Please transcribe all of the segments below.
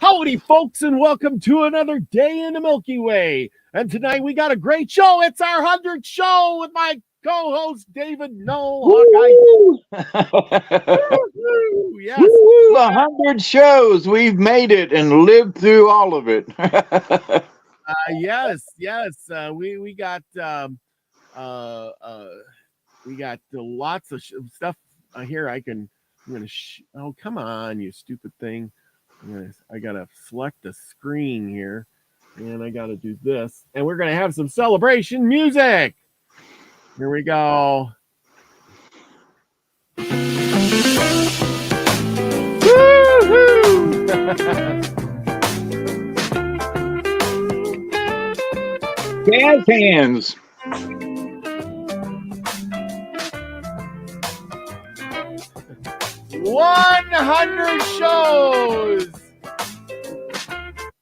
Howdy, folks, and welcome to another day in the Milky Way. And tonight we got a great show. It's our 100th show with my co-host David Null. Hawkeye. Yes, 100 shows. We've made it and lived through all of it. yes. We got we got lots of stuff here. I'm gonna. Oh, come on, you stupid thing! I gotta select the screen here, and I gotta do this, and we're gonna have some celebration music. Here we go. Woo-hoo! Jazz hands. 100 shows.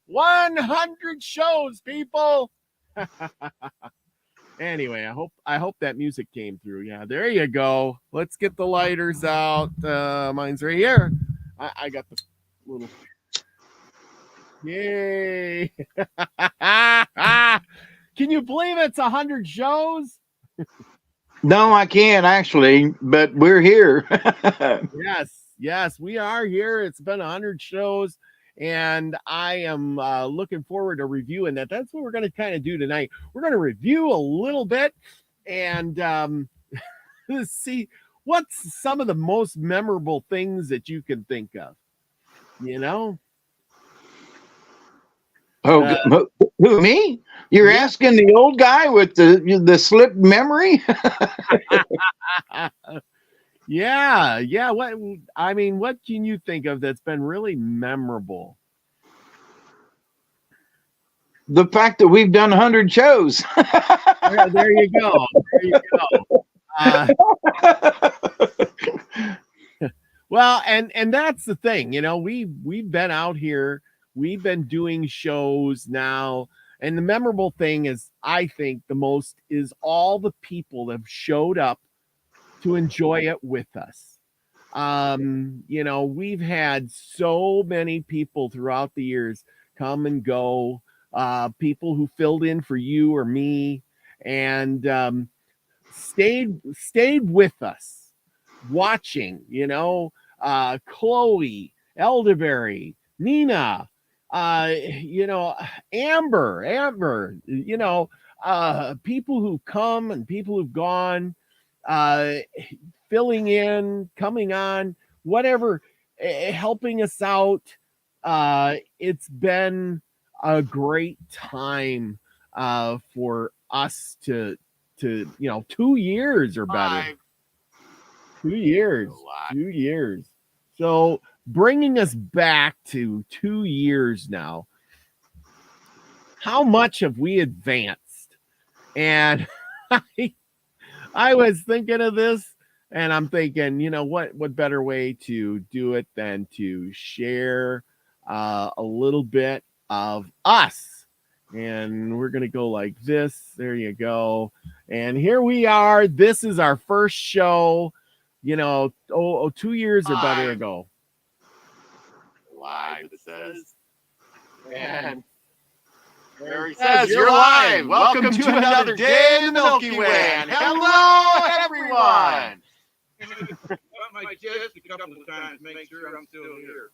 100 shows, people. Anyway, I hope that music came through. Yeah, there you go. Let's get the lighters out. Mine's right here. I got the little. Yay! Can you believe it's 100 shows? No, I can't actually, but we're here. Yes, we are here. It's been 100 shows, and I am looking forward to reviewing that. That's what we're going to kind of do tonight. We're going to review a little bit and see what's some of the most memorable things that you can think of. You know? Oh, who, me? You're asking the old guy with the slipped memory? Yeah. What can you think of that's been really memorable? The fact that we've done 100 shows. There you go. Well, and that's the thing. You know, we've been out here. We've been doing shows now, and the memorable thing is, I think the most is all the people that have showed up to enjoy it with us. You know, we've had so many people throughout the years come and go, people who filled in for you or me, and stayed with us, watching. You know, Chloe, Elderberry, Nina. You know, Amber, you know, people who've come and people who've gone, filling in, coming on, whatever, helping us out. It's been a great time for us to 2 years or better. 2 years. 2 years. So bringing us back to 2 years now, how much have we advanced? And I was thinking of this, and I'm thinking, you know, what better way to do it than to share a little bit of us. And we're going to go like this. There you go. And here we are. This is our first show, you know, 2 years or better ago. Live, it says. And there he says, you're live. Welcome to another day in the Milky Way. And hello, everyone. My chest a couple of times to make sure I'm still here.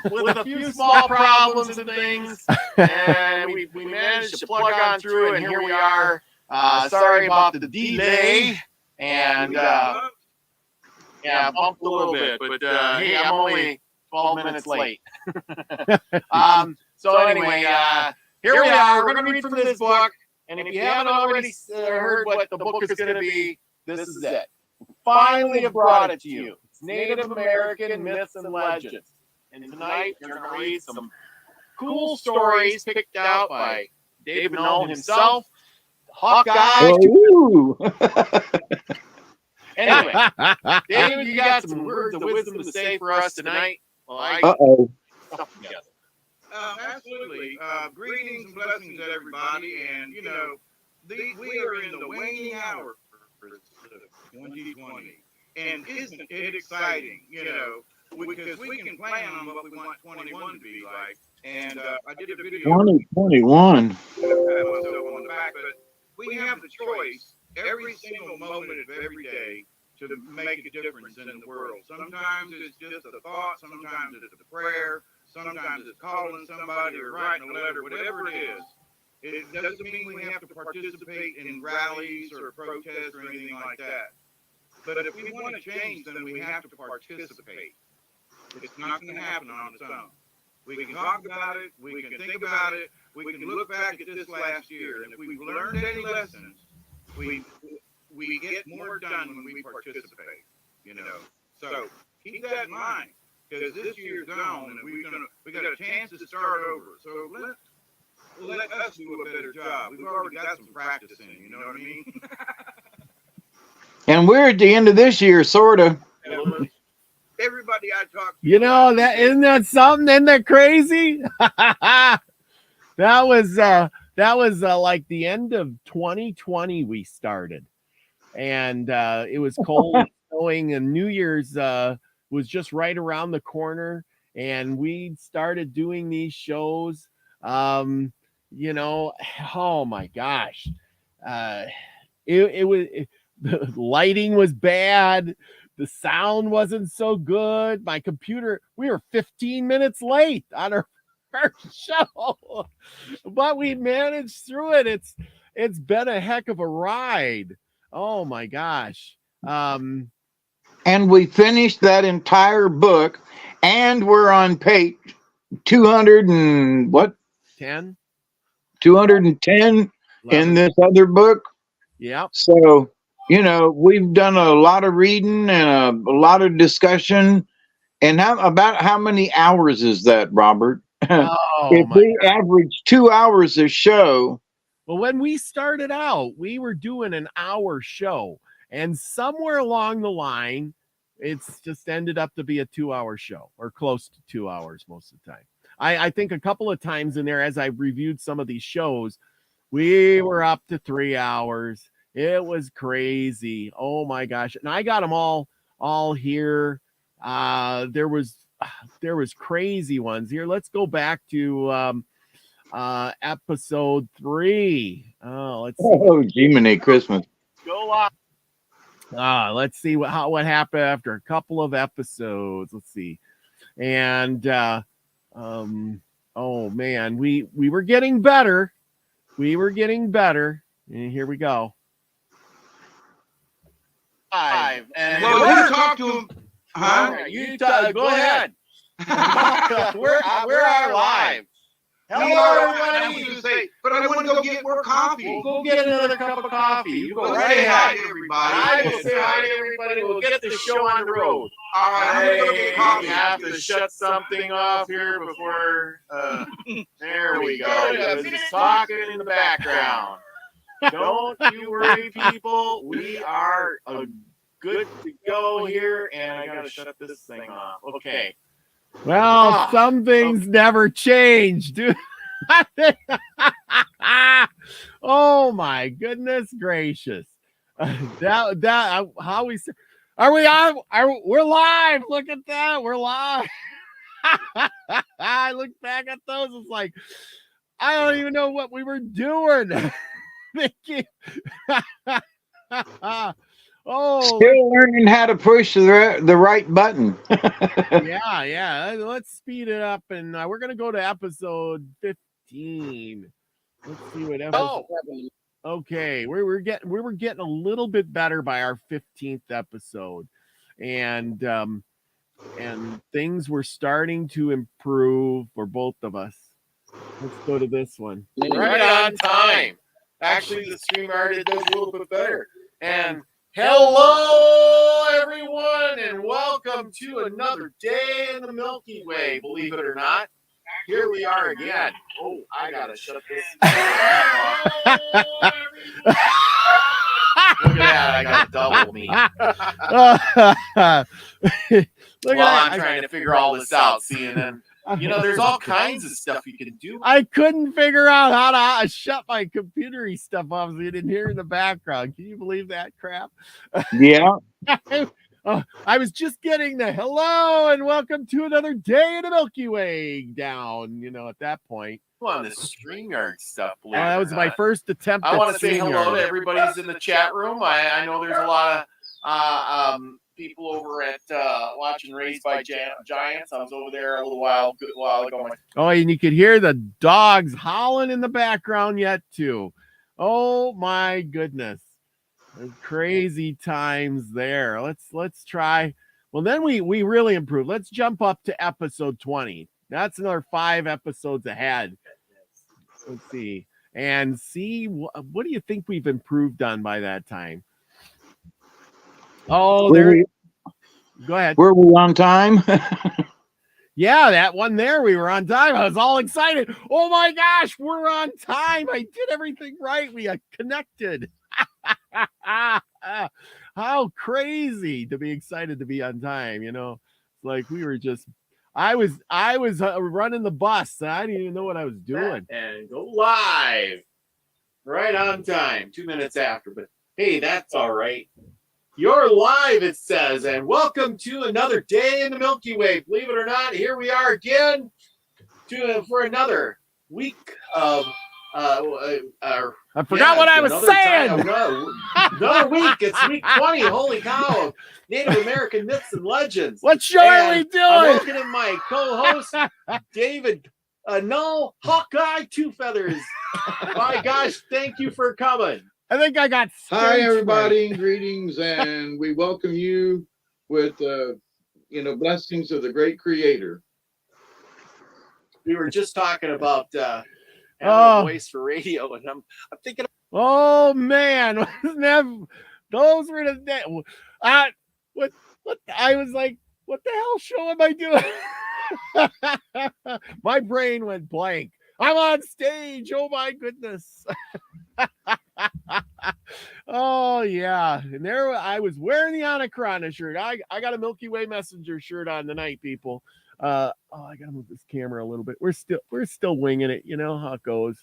With a few small problems and things. And we managed to plug on through, and here we are. Sorry about the delay. And bumped a little bit. But hey, I'm only 12 minutes late. So anyway, here we are. We're going to read from this book. And if you haven't already heard what the book is going to be, this is it. Finally have brought it to you. It's Native American Myths and Legends. And tonight we're going to read some cool stories picked out by David Null himself, Hawkeye. Anyway, David, you got some words of wisdom to say for us tonight? Uh-oh. Absolutely. Greetings and blessings to everybody. And, you know, we are in the waning hour for 2020. And isn't it exciting, you know, because we can plan on what we want 21 to be like. And I did a video 2021. myself on the back, but we have the choice every single moment of every day to make a difference in the world. Sometimes it's just a thought, sometimes it's a prayer, sometimes it's calling somebody or writing a letter, whatever it is. It doesn't mean we have to participate in rallies or protests or anything like that. But if we want to change, then we have to participate. It's not going to happen on its own. We can talk about it, we can think about it, we can look back at this last year, and if we've learned any lessons, we get more done when we participate, you know. So keep that in mind, because this year's gone, and we got a chance to start over. So let us do a better job. We've already got some practice in, you know what I mean? And we're at the end of this year, sort of. Everybody I talk to, you know, that isn't that something? Isn't that crazy? that was like the end of 2020 we started, and it was cold, snowing, and New Year's was just right around the corner, and we started doing these shows. You know, oh my gosh, the lighting was bad. The sound wasn't so good. My computer, we were 15 minutes late on our first show, but we managed through it. It's been a heck of a ride. Oh my gosh. And we finished that entire book, and we're on page 200 and what? 10? 210 in this other book. Yep. So, you know, we've done a lot of reading and a lot of discussion. And how many hours is that, Robert? Oh, if we average 2 hours a show. Well, when we started out, we were doing an hour show, and somewhere along the line, it's just ended up to be a 2-hour show, or close to 2 hours most of the time. I think a couple of times in there, as I reviewed some of these shows, we were up to 3 hours. It was crazy. Oh my gosh. And I got them all here. There was crazy ones here. Let's go back to episode 3. Oh, let's see. Oh, Jiminy Christmas. Go on. Let's see what happened after a couple of episodes. Let's see. And oh man, we were getting better. And here we go. And well, you talk to him. Huh? You go ahead. we're live. Hello, everybody. But I want to go get more coffee. We'll go get another cup of coffee. You go right ahead. ahead. Everybody. I will say hi to everybody. We'll get the show on the road. All right, I'm going to go get coffee. We have to shut something off here before. There we go. There's just talking in the background. Don't you worry, people. We are good to go here, and I gotta shut this thing off. Okay. Well, some things never change, dude. Oh my goodness gracious! How we are we on? We're live? Look at that, we're live. I look back at those. It's like I don't even know what we were doing. Oh, still learning how to push the right button. yeah. Let's speed it up, and we're gonna go to episode 15. Let's see what episode. Okay, we were getting a little bit better by our 15th episode, and things were starting to improve for both of us. Let's go to this one. Right on time. Actually, the StreamYard it does a little bit better. And hello, everyone, and welcome to another day in the Milky Way. Believe it or not, here we are again. Oh, I gotta shut this. Look at that! I got double me. Look I'm trying to figure all this out. See, and then there's all kinds of stuff you can do. I couldn't figure out how to shut my computery stuff off so you didn't hear in the background. Can you believe that crap? Yeah. I was just getting the hello and welcome to another day in the Milky Way down, at that point. On the StreamYard stuff. That was my first attempt. I at want to say hello StreamYard. to everybody's in the chat room. I know there's a lot of people over at watching Raised by Giants. I was over there a good while ago. Oh, and you could hear the dogs howling in the background yet too. Oh my goodness. Crazy times there. Let's try. Well, then we really improved. Let's jump up to episode 20. That's another 5 episodes ahead. Let's see. And see what do you think we've improved on by that time? Oh, there. Go ahead. Were we on time? Yeah, that one there, we were on time. I was all excited. Oh my gosh, we're on time. I did everything right. We connected. How crazy to be excited to be on time, It's like we were just I was running the bus. And I didn't even know what I was doing. And go live right on time, 2 minutes after. But hey, that's all right. You're live, it says, and welcome to another day in the Milky Way. Believe it or not, here we are again for another week of. I forgot what I was saying. Another week. It's week 20. Holy cow! Native American myths and legends. What show are we doing? I'm looking at my co-host, David Null, Hawkeye Two Feathers. My gosh, thank you for coming. I think I got. Hi, everybody. Greetings, and we welcome you with, blessings of the great Creator. We were just talking about having a voice for radio, and I'm thinking. Oh man, those were the day. What? I was like, what the hell show am I doing? My brain went blank. I'm on stage. Oh my goodness. Oh yeah, and there I was wearing the Anachrona shirt. I got a Milky Way Messenger shirt on tonight, people. I gotta move this camera a little bit. We're still winging it, you know how it goes.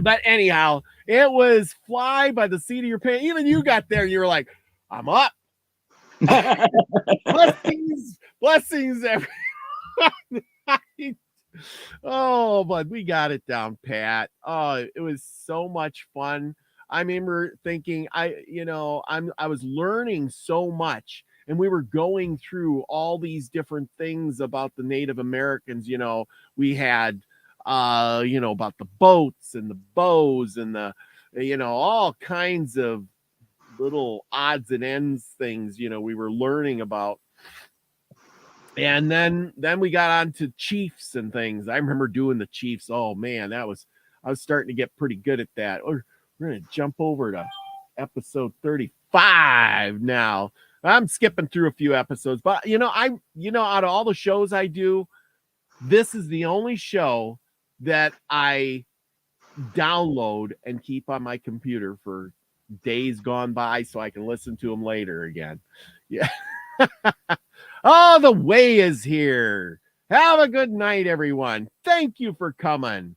But anyhow, it was fly by the seat of your pants. Even you got there, and you were like, "I'm up." blessings, everyone. Oh, but we got it down pat. Oh, it was so much fun. I remember thinking, I was learning so much, and we were going through all these different things about the Native Americans. We had, about the boats and the bows and the, all kinds of little odds and ends things, we were learning about. And then we got on to chiefs and things. I remember doing the chiefs. Oh man, I was starting to get pretty good at that. We're going to jump over to episode 35 now. I'm skipping through a few episodes, but out of all the shows I do, this is the only show that I download and keep on my computer for days gone by so I can listen to them later again. Yeah. Oh, the way is here. Have a good night, everyone. Thank you for coming.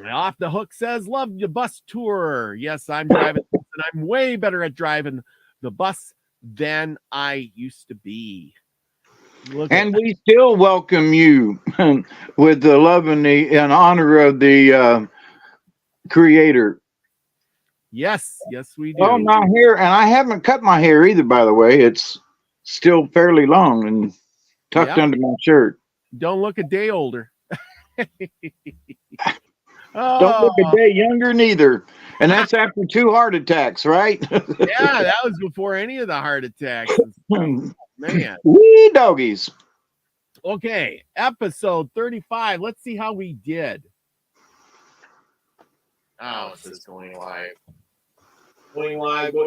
Off the Hook says, love the bus tour. Yes, I'm driving, and I'm way better at driving the bus than I used to be. We still welcome you with the love and in honor of the Creator. Yes, we do. Oh, my hair, and I haven't cut my hair either, by the way. It's still fairly long and tucked under my shirt. Don't look a day older. Don't look a day younger neither. And that's after 2 heart attacks, right? Yeah, that was before any of the heart attacks. Man. Wee doggies. Okay, episode 35. Let's see how we did. Oh, this is going live.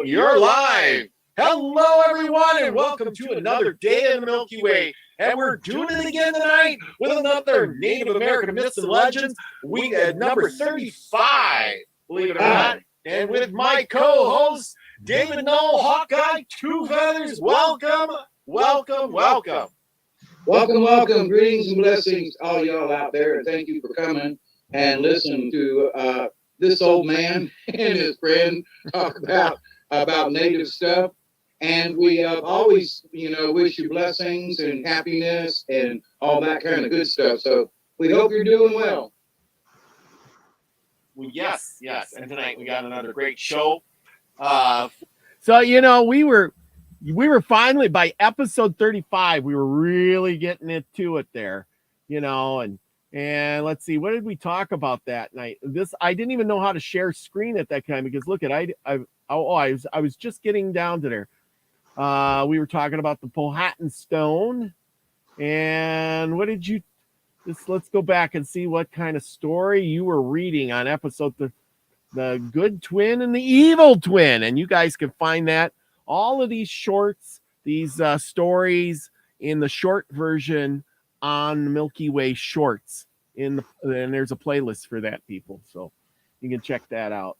You're live. Hello, everyone, and welcome to another day in the Milky Way. And we're doing it again tonight with another Native American myths and legends. We at number 35, believe it or not. And with my co-host, David Null, Hawkeye Two Feathers. Welcome. Welcome. Greetings and blessings, all y'all out there. And thank you for coming and listening to this old man and his friend talk about about native stuff. And we always, wish you blessings and happiness and all that kind of good stuff. So we hope you're doing well. Well, yes. And tonight we got another great show. So we were finally, by episode 35, we were really getting into it there, and let's see, what did we talk about that night? I didn't even know how to share screen at that time, because look at I was just getting down to there. We were talking about the Powhatan Stone, and what did you? Let's go back and see what kind of story you were reading on episode the good twin and the evil twin, and you guys can find that all of these shorts, these stories in the short version on Milky Way Shorts. And there's a playlist for that, people, so you can check that out.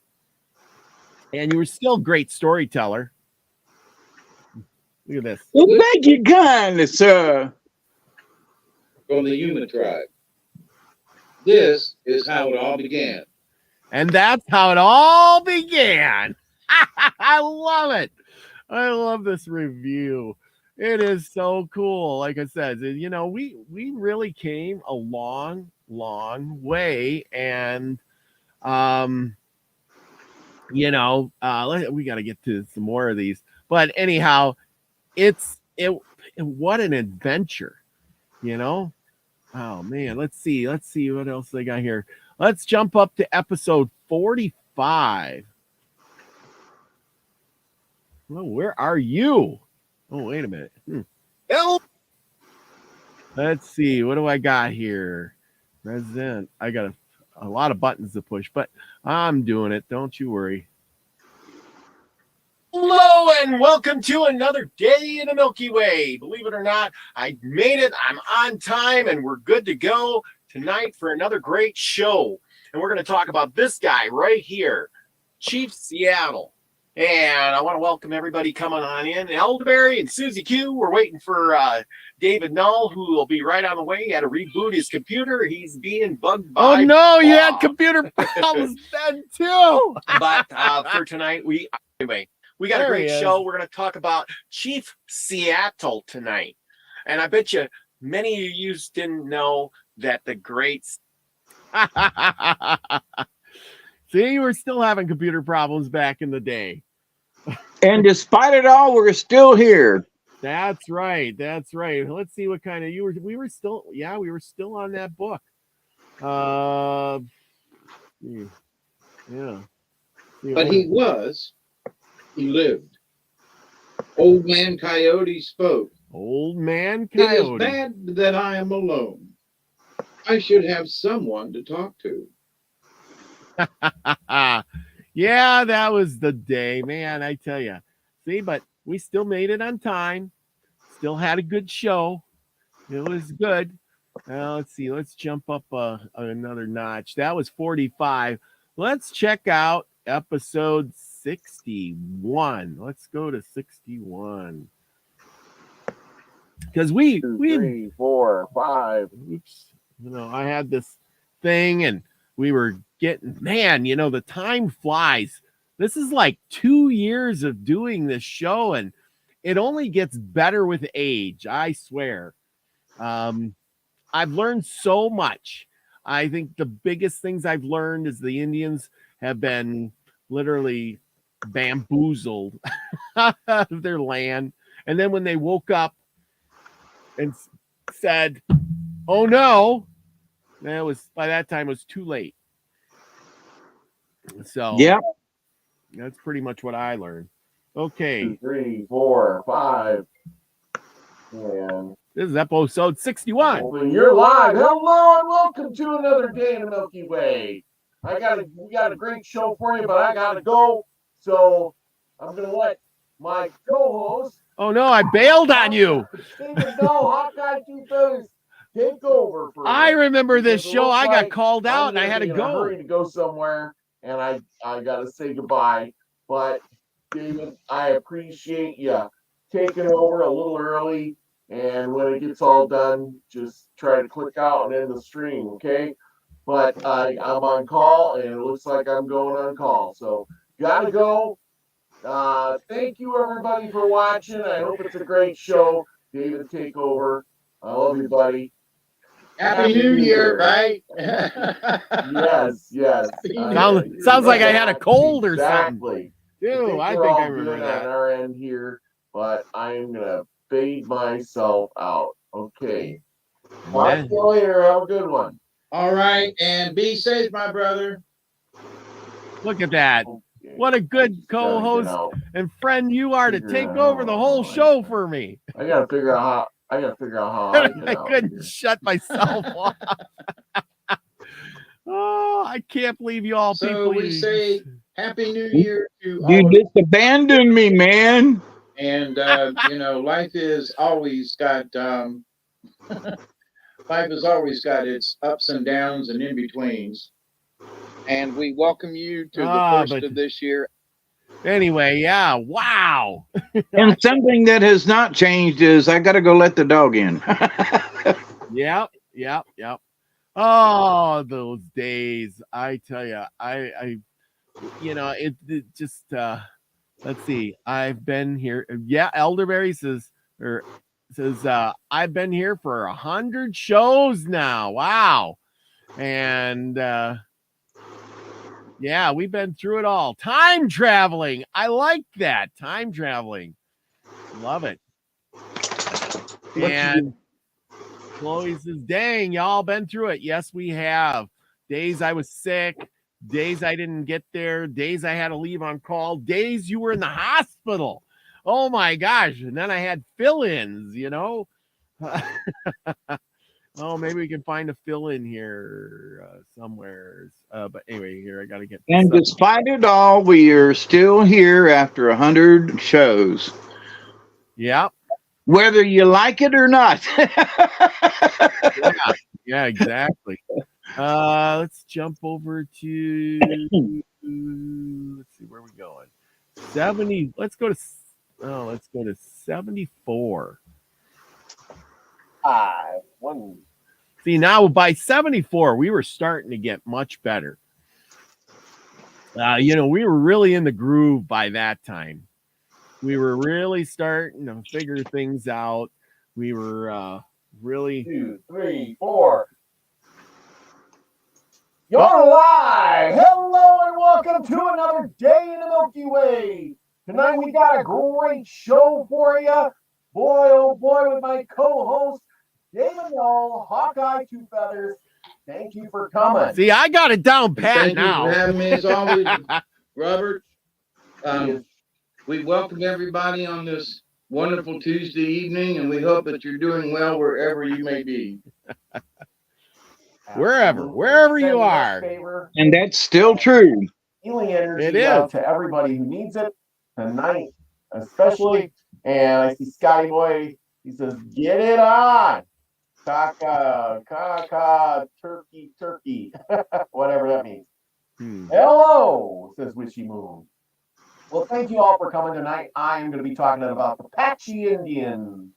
And you were still a great storyteller. Look at this. Well, thank you kindly, sir. From the human tribe. This is how it all began. And that's how it all began. I love it. I love this review. It is so cool. Like I said, we really came a long way. And, we got to get to some more of these. But anyhow, what an adventure, Oh man, let's see what else they got here. Let's jump up to episode 45. Oh, where are you? Oh, wait a minute. Help! Let's see, what do I got here? Resident. I got a lot of buttons to push, but I'm doing it. Don't you worry. Hello and welcome to another day in the Milky Way. Believe it or not, I made it. I'm on time and we're good to go tonight for another great show. And we're going to talk about this guy right here, Chief Seattle. And I want to welcome everybody coming on in. Elderberry and Susie Q. We're waiting for David Null, who will be right on the way. He had to reboot his computer. He's being bugged by. Oh no, you had computer problems then too. But for tonight, we got a great show. We're going to talk about Chief Seattle tonight. And I bet you many of you didn't know that the greats. See, we're still having computer problems back in the day. And despite it all, we're still here. That's right. Let's see what kind of we were still on that book. Yeah. But he lived. Old Man Coyote spoke. Old Man Coyote. It is bad that I am alone. I should have someone to talk to. Yeah, that was the day, man. I tell you. See, but we still made it on time. Still had a good show. It was good. Let's see. Let's jump up another notch. That was 45. Let's check out episode 61. Let's go to 61. Because we 3, 4, 5. Oops. I had this thing and we were getting, man, the time flies. This is like 2 years of doing this show, and it only gets better with age. I swear. I've learned so much. I think the biggest things I've learned is the Indians have been literally bamboozled out of their land. And then when they woke up and said, oh no, by that time it was too late. So yeah, that's pretty much what I learned. Okay. 2, 3, 4, 5. And this is episode 61. Well, you're live. Hello and welcome to another day in the Milky Way. We got a great show for you, but I gotta go. So I'm gonna let my co-host. Oh no, I bailed on you. David Null, Hawkeye Two Feathers, take over for I remember this show. I got like called out and I had to in a go. hurry to go somewhere, and I gotta say goodbye. But David, I appreciate you taking over a little early. And when it gets all done, just try to click out and end the stream, okay? But I'm on call, and it looks like I'm going on call. So gotta go. Thank you, everybody, for watching. I hope it's a great show. David, take over. I love you, buddy. Happy New Year, right? Yes. Sounds like I had a cold or something. Exactly. Dude, I we're think all I remember good that. on our end here, but I'm gonna fade myself out. Okay. Talk to you later. Have a good one. All right, and be safe, my brother. Look at that. Okay. What a good co-host and friend you are to take over the whole show for me. I gotta figure out how I get I out couldn't here. shut myself off. Oh, I can't believe you all So people. we say Happy New Year to all. You just abandoned me, man. And life is always got life has always got its ups and downs and in betweens. And we welcome you to the first of this year. Anyway, yeah, wow. And something that has not changed is I got to go let the dog in. Yep. Oh, those days. I tell you, I it just, let's see. I've been here. Yeah. Elderberry says, I've been here for 100 shows now. Wow. And, yeah, we've been through it all. Time traveling. I like that. Time traveling. Love it. And Chloe says, dang, y'all been through it. Yes, we have. Days I was sick. Days I didn't get there. Days I had to leave on call. Days you were in the hospital. Oh, my gosh. And then I had fill-ins, Oh, maybe we can find a fill-in here somewhere. But anyway, here I got to get. And despite it all, we are still here after 100 shows. Yep. Whether you like it or not. Yeah, exactly. Let's jump over to. Let's see where we going. 70. Let's go to 74. See, now by 74, we were starting to get much better. We were really in the groove by that time. We were really starting to figure things out. We were really 2, 3, 4. You're live! Hello and welcome to another day in the Milky Way. Tonight we got a great show for you. Boy, oh boy, with my co-host, David Null, Hawkeye Two Feathers. Thank you for coming. See, I got it down pat Thank now. you for having me as always, Robert. We welcome everybody on this wonderful Tuesday evening, and we hope that you're doing well wherever you may be. Wherever you are. And that's still true. Healing energy It is. out to everybody who needs it tonight, especially. And I see Scotty Boy. He says, "Get it on, caca, turkey, whatever that means." Hello, says Wishy Moon. Well, thank you all for coming tonight. I am going to be talking about the Apache Indians.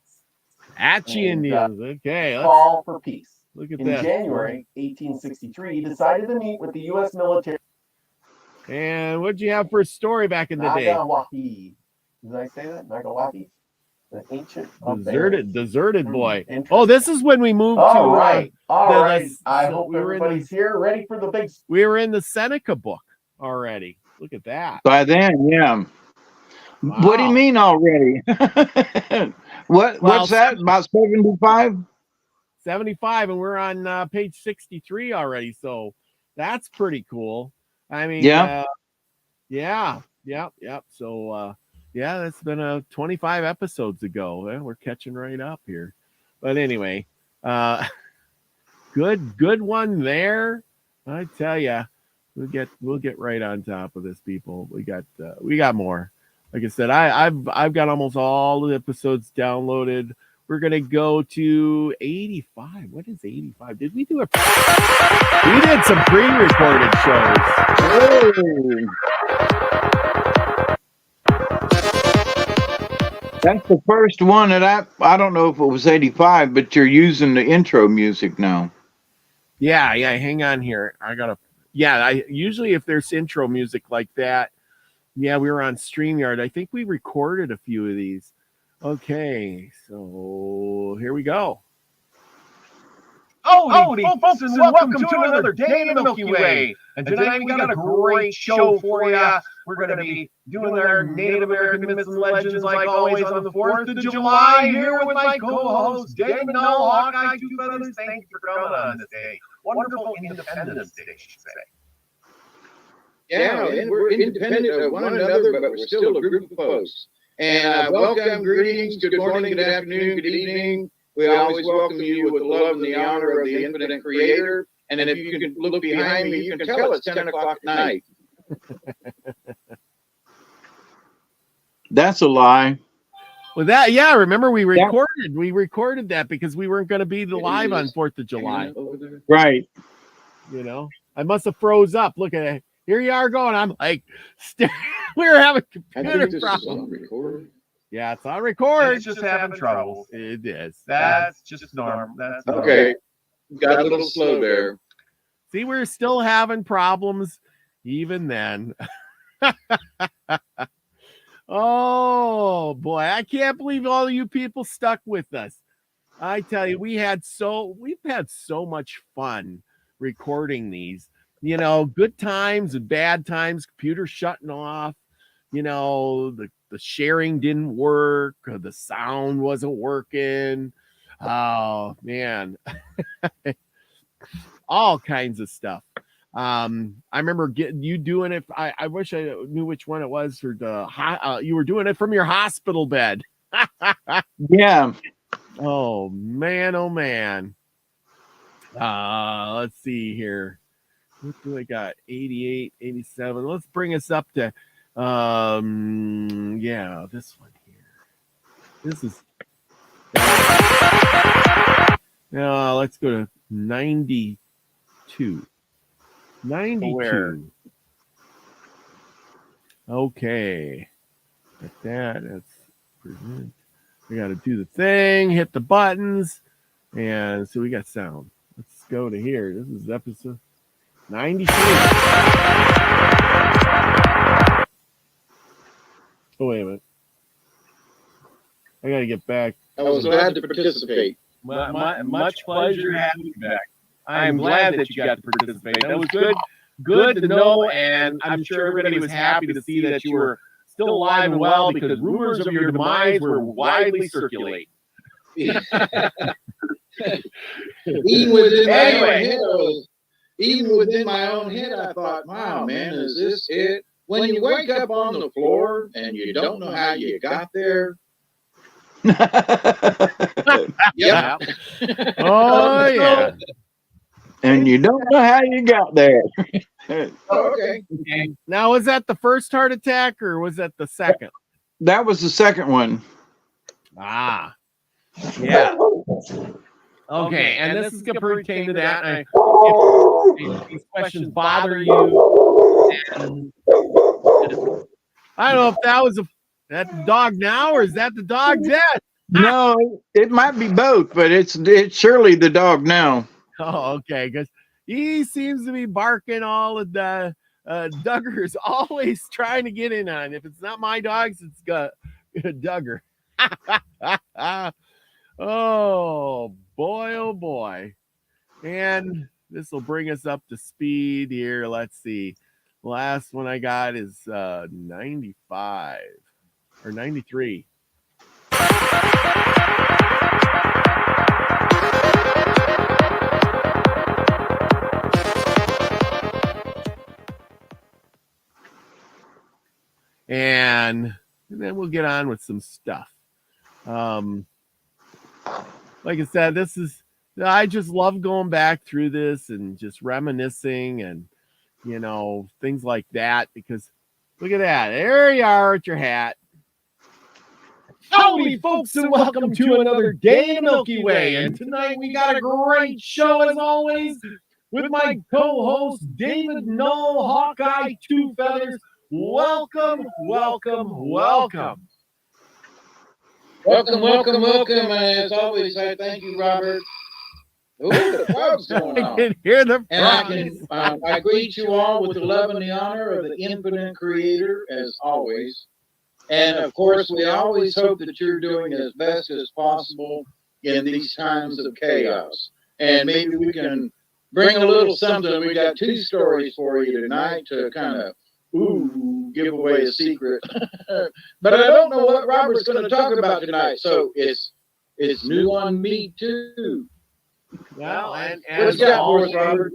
Apache Indians. Okay. Call for peace. Look at In that. January 1863, he decided to meet with the U.S. military. And what'd you have for a story back in the day? Nagawahi. Did I say that? Nagawahi? The ancient deserted boy. Oh, this is when we moved to. All right. I so hope we were everybody's here, ready for the big. We were in the Seneca book already. Look at that. By then, yeah. Wow. What do you mean already? What's that? About 75? 75, and we're on page 63 already. So that's pretty cool. I mean, yeah. So, yeah, that's been 25 episodes ago. We're catching right up here. But anyway, good one there. I tell you, we'll get right on top of this, people. We got more. Like I said, I've got almost all the episodes downloaded. We're gonna go to 85. What is 85? Did we do we did some pre-recorded shows. Whoa. That's the first one that I don't know if it was 85, but you're using the intro music now. Yeah. Hang on here. I usually if there's intro music like that, Yeah, we were on StreamYard. I think we recorded a few of these. Okay, so here we go. Howdy, folks, and welcome to another day in the Milky Way. And tonight we got a great show for you. We're going to be doing our Native American myths and legends like always on the 4th of July here with my co-host, David Null, Hawkeye Two Feathers. Thank you for coming on this day. Wonderful Independence Day, I should say. Yeah, and we're independent of one another, but we're still a group of folks. And welcome, greetings, good morning, good afternoon, good evening. We always welcome you with the love and the honor of the infinite creator. And if you can look behind me, you can tell it's 10 o'clock at night. That's a lie. Well, that, yeah, remember we recorded that because we weren't going to be live on 4th of July. Right. You know, I must have froze up. Look at it. Here you are going. I'm like, we were having computer problems. Yeah, it's on record. It's just having trouble. It is. That's just normal. That's normal. Okay. Got a little slow there. See, we're still having problems even then. Oh boy, I can't believe all of you people stuck with us. I tell you, we've had so much fun recording these. You know, good times and bad times, computer shutting off, you know, the sharing didn't work, or the sound wasn't working. Oh man. All kinds of stuff. I remember getting you doing it. I wish I knew which one it was for the you were doing it from your hospital bed. Yeah. Oh man, oh man. Let's see here. What do I got? 88, 87. Let's bring us up to yeah, this one here. This is let's go to 92. 92. Where? Okay. Got that. That's present. We got to do the thing, hit the buttons, and so we got sound. Let's go to here. This is episode 93. Oh, wait a minute. I got to get back. I was glad to participate. Much pleasure having you back. I'm glad that you got to participate. That was good to know, and I'm sure everybody was happy to see that you were still alive and well because rumors of your demise were widely circulating. Even within my own head, I thought, wow, man, is this it? When you wake up on the floor and you don't know how you got there. Yeah. Oh, yeah. And you don't know how you got there. Okay. Now, was that the first heart attack or was that the second? That was the second one. Ah. Yeah. Okay, and this is going to pertain to that. If these questions bother you, I don't know if that was that the dog now or is that the dog dead? No, it might be both, but it's surely the dog now. Oh, okay, because he seems to be barking all of the Duggar's always trying to get in on. If it's not my dogs, it's got Duggar. Oh boy. And this will bring us up to speed here. Let's see. The last one I got is 95 or 93. And then we'll get on with some stuff. Like I said, I just love going back through this and just reminiscing and, you know, things like that, because look at that. There you are with your hat. Howdy, folks, and welcome to another day in the Milky Way. And tonight we got a great show, as always, with my co-host, David Null, Hawkeye Two Feathers. Welcome. Welcome. And as always, I thank you, Robert. Ooh, the frog's going I on. can hear the And I frogs. can I greet you all with the love and the honor of the infinite creator, as always. And of course, we always hope that you're doing as best as possible in these times of chaos. And maybe we can bring a little something. We got 2 stories for you tonight to kind of give away a secret. But I don't know what Robert's going to talk about tonight, so it's new on me too. Well, and What's got for us, Robert?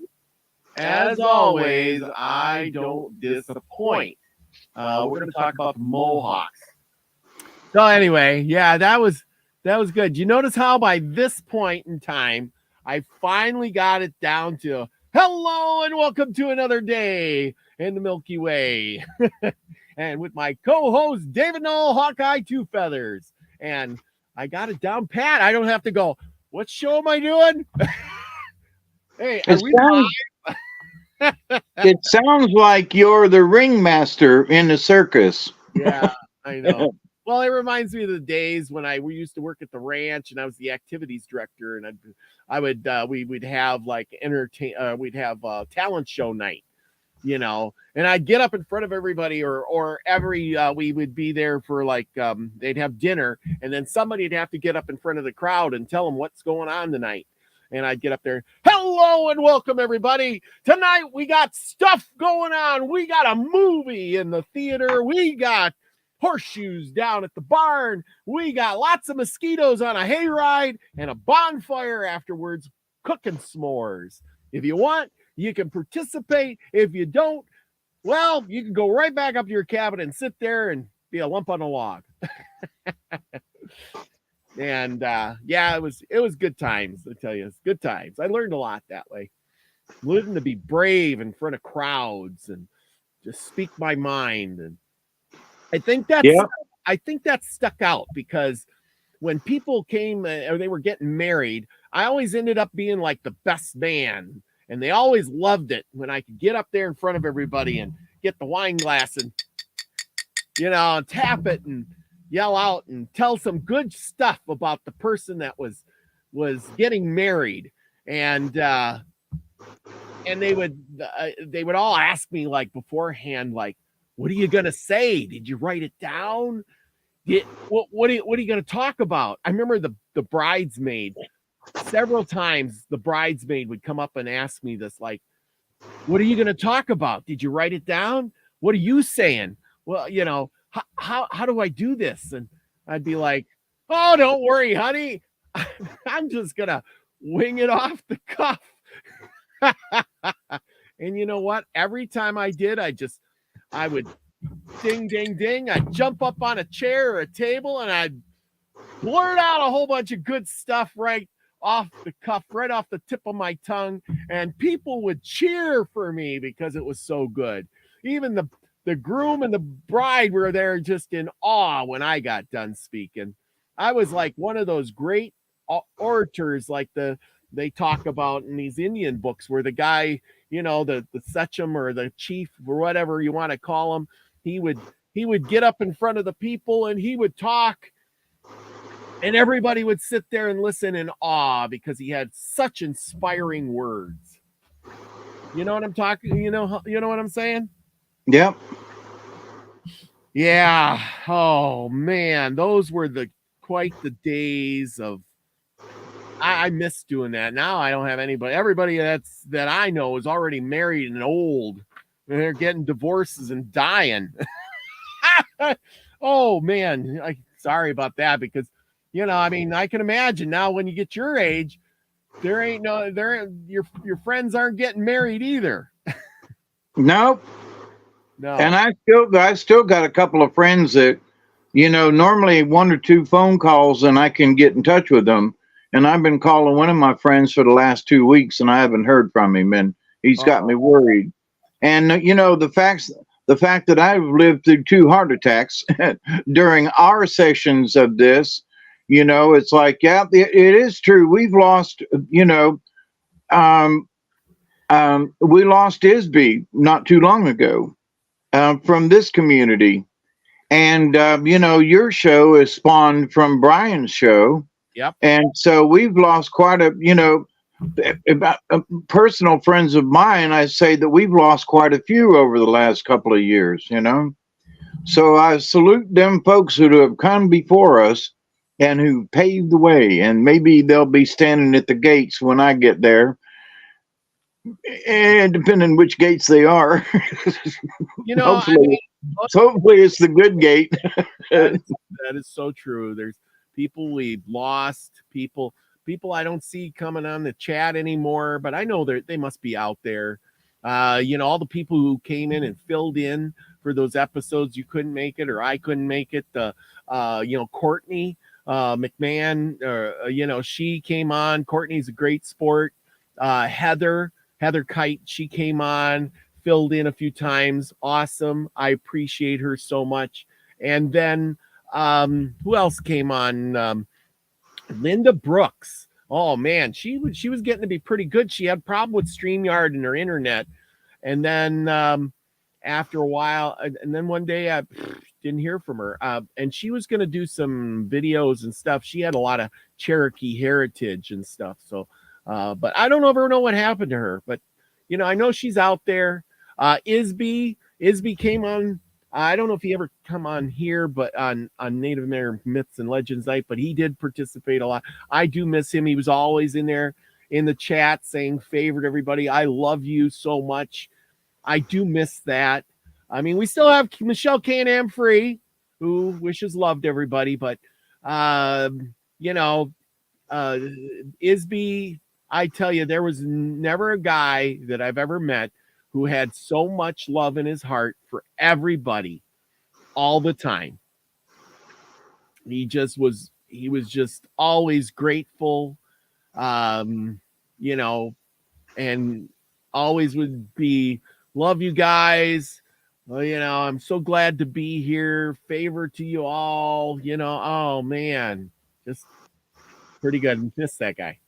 as always, I don't disappoint. We're going to talk about the Mohawks. So anyway, yeah, that was good. You notice how by this point in time, I finally got it down to hello and welcome to another day in the Milky Way. And with my co-host, David Null, Hawkeye Two Feathers. And I got it down pat. I don't have to go, what show am I doing? Hey, are we live? It sounds like you're the ringmaster in the circus. Yeah, I know. Well, it reminds me of the days when we used to work at the ranch, and I was the activities director, and we'd have like we'd have talent show night, you know, and I'd get up in front of everybody, or every we would be there for like they'd have dinner, and then somebody'd have to get up in front of the crowd and tell them what's going on tonight. And I'd get up there, hello and welcome everybody. Tonight we got stuff going on. We got a movie in the theater. We got horseshoes down at the barn. We got lots of mosquitoes on a hayride and a bonfire afterwards, cooking s'mores. If you want, you can participate. If you don't, well, you can go right back up to your cabin and sit there and be a lump on a log. And yeah, it was good times. I tell you, it's good times. I learned a lot that way. Learning to be brave in front of crowds and just speak my mind. And I think that stuck out because when people came or they were getting married, I always ended up being like the best man, and they always loved it when I could get up there in front of everybody and get the wine glass and, you know, tap it and yell out and tell some good stuff about the person that was getting married. And they would all ask me like beforehand, like, what are you going to say? Did you write it down? What are you going to talk about? I remember the bridesmaid several times. The bridesmaid would come up and ask me this, like, what are you going to talk about? Did you write it down? What are you saying? Well, you know, how do I do this? And I'd be like, oh, don't worry, honey. I'm just going to wing it off the cuff. And you know what? Every time I did, I would ding, ding, ding. I'd jump up on a chair or a table and I'd blurt out a whole bunch of good stuff right off the cuff, right off the tip of my tongue. And people would cheer for me because it was so good. Even the groom and the bride were there just in awe when I got done speaking. I was like one of those great orators like they talk about in these Indian books where the guy, you know, the Sechum or the chief or whatever you want to call him, he would get up in front of the people and he would talk and everybody would sit there and listen in awe because he had such inspiring words. You know what I'm talking? You know what I'm saying? Yep. Yeah. Oh man, those were quite the days of. I miss doing that. Now I don't have anybody. Everybody that I know is already married and old. And they're getting divorces and dying. Oh man, sorry about that because you know, I mean, I can imagine now when you get your age, your friends aren't getting married either. Nope. No. And I still got a couple of friends that, you know, normally 1 or 2 phone calls and I can get in touch with them. And I've been calling one of my friends for the last 2 weeks and I haven't heard from him, and he's got me worried. And you know, the fact that I've lived through 2 heart attacks during our sessions of this, you know, it's like, yeah, it is true. We've lost, you know, we lost Isby not too long ago. From this community, and you know, your show is spawned from Brian's show. Yep. And so we've lost quite a, you know, about personal friends of mine, I say that we've lost quite a few over the last couple of years, you know. So I salute them folks who have come before us and who paved the way, and maybe they'll be standing at the gates when I get there, and depending which gates they are. You know, I hopefully, mean, hopefully it's the good gate. that is so true. There's people we've lost, people I don't see coming on the chat anymore, but I know they must be out there. You know, all the people who came in and filled in for those episodes you couldn't make it or I couldn't make it. You know, Courtney McMahon, you know, she came on. Courtney's a great sport. Heather Kite, she came on, filled in a few times. Awesome. I appreciate her so much. And then who else came on? Linda Brooks. Oh man, she was getting to be pretty good. She had a problem with StreamYard and her internet. And then after a while, and then one day I didn't hear from her. And she was going to do some videos and stuff. She had a lot of Cherokee heritage and stuff. So, but I don't ever know what happened to her. But you know, I know she's out there. Isby came on. I don't know if he ever come on here, but on Native American Myths and Legends Night, but he did participate a lot. I do miss him. He was always in there in the chat saying favorite everybody. I love you so much. I do miss that. I mean, we still have Michelle Can-Am Free, who wishes loved everybody, but you know, Isby, I tell you, there was never a guy that I've ever met who had so much love in his heart for everybody all the time. He was just always grateful, you know, and always would be, love you guys. Well, you know, I'm so glad to be here. Favor to you all, you know. Oh man, just pretty good. Miss that guy.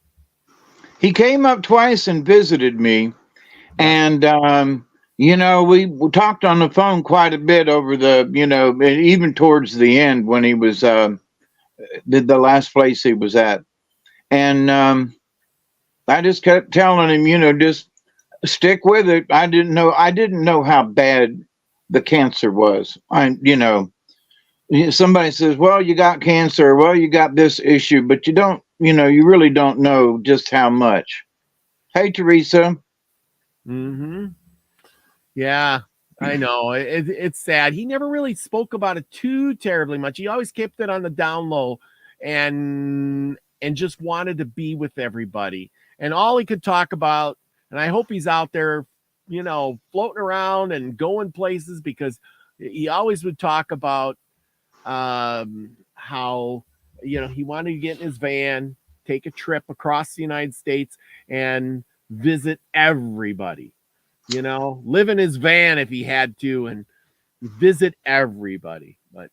He came up twice and visited me. And, you know, we talked on the phone quite a bit over the, you know, even towards the end when he was, the last place he was at. And I just kept telling him, you know, just stick with it. I didn't know how bad the cancer was. You know, somebody says, well, you got cancer. Well, you got this issue, but you don't, you know, you really don't know just how much. Hey, Teresa. Mm-hmm. Yeah, I know. It's sad. He never really spoke about it too terribly much. He always kept it on the down low and just wanted to be with everybody. And all he could talk about, and I hope he's out there, you know, floating around and going places, because he always would talk about how, you know, he wanted to get in his van, take a trip across the United States and visit everybody, you know, live in his van if he had to and visit everybody. But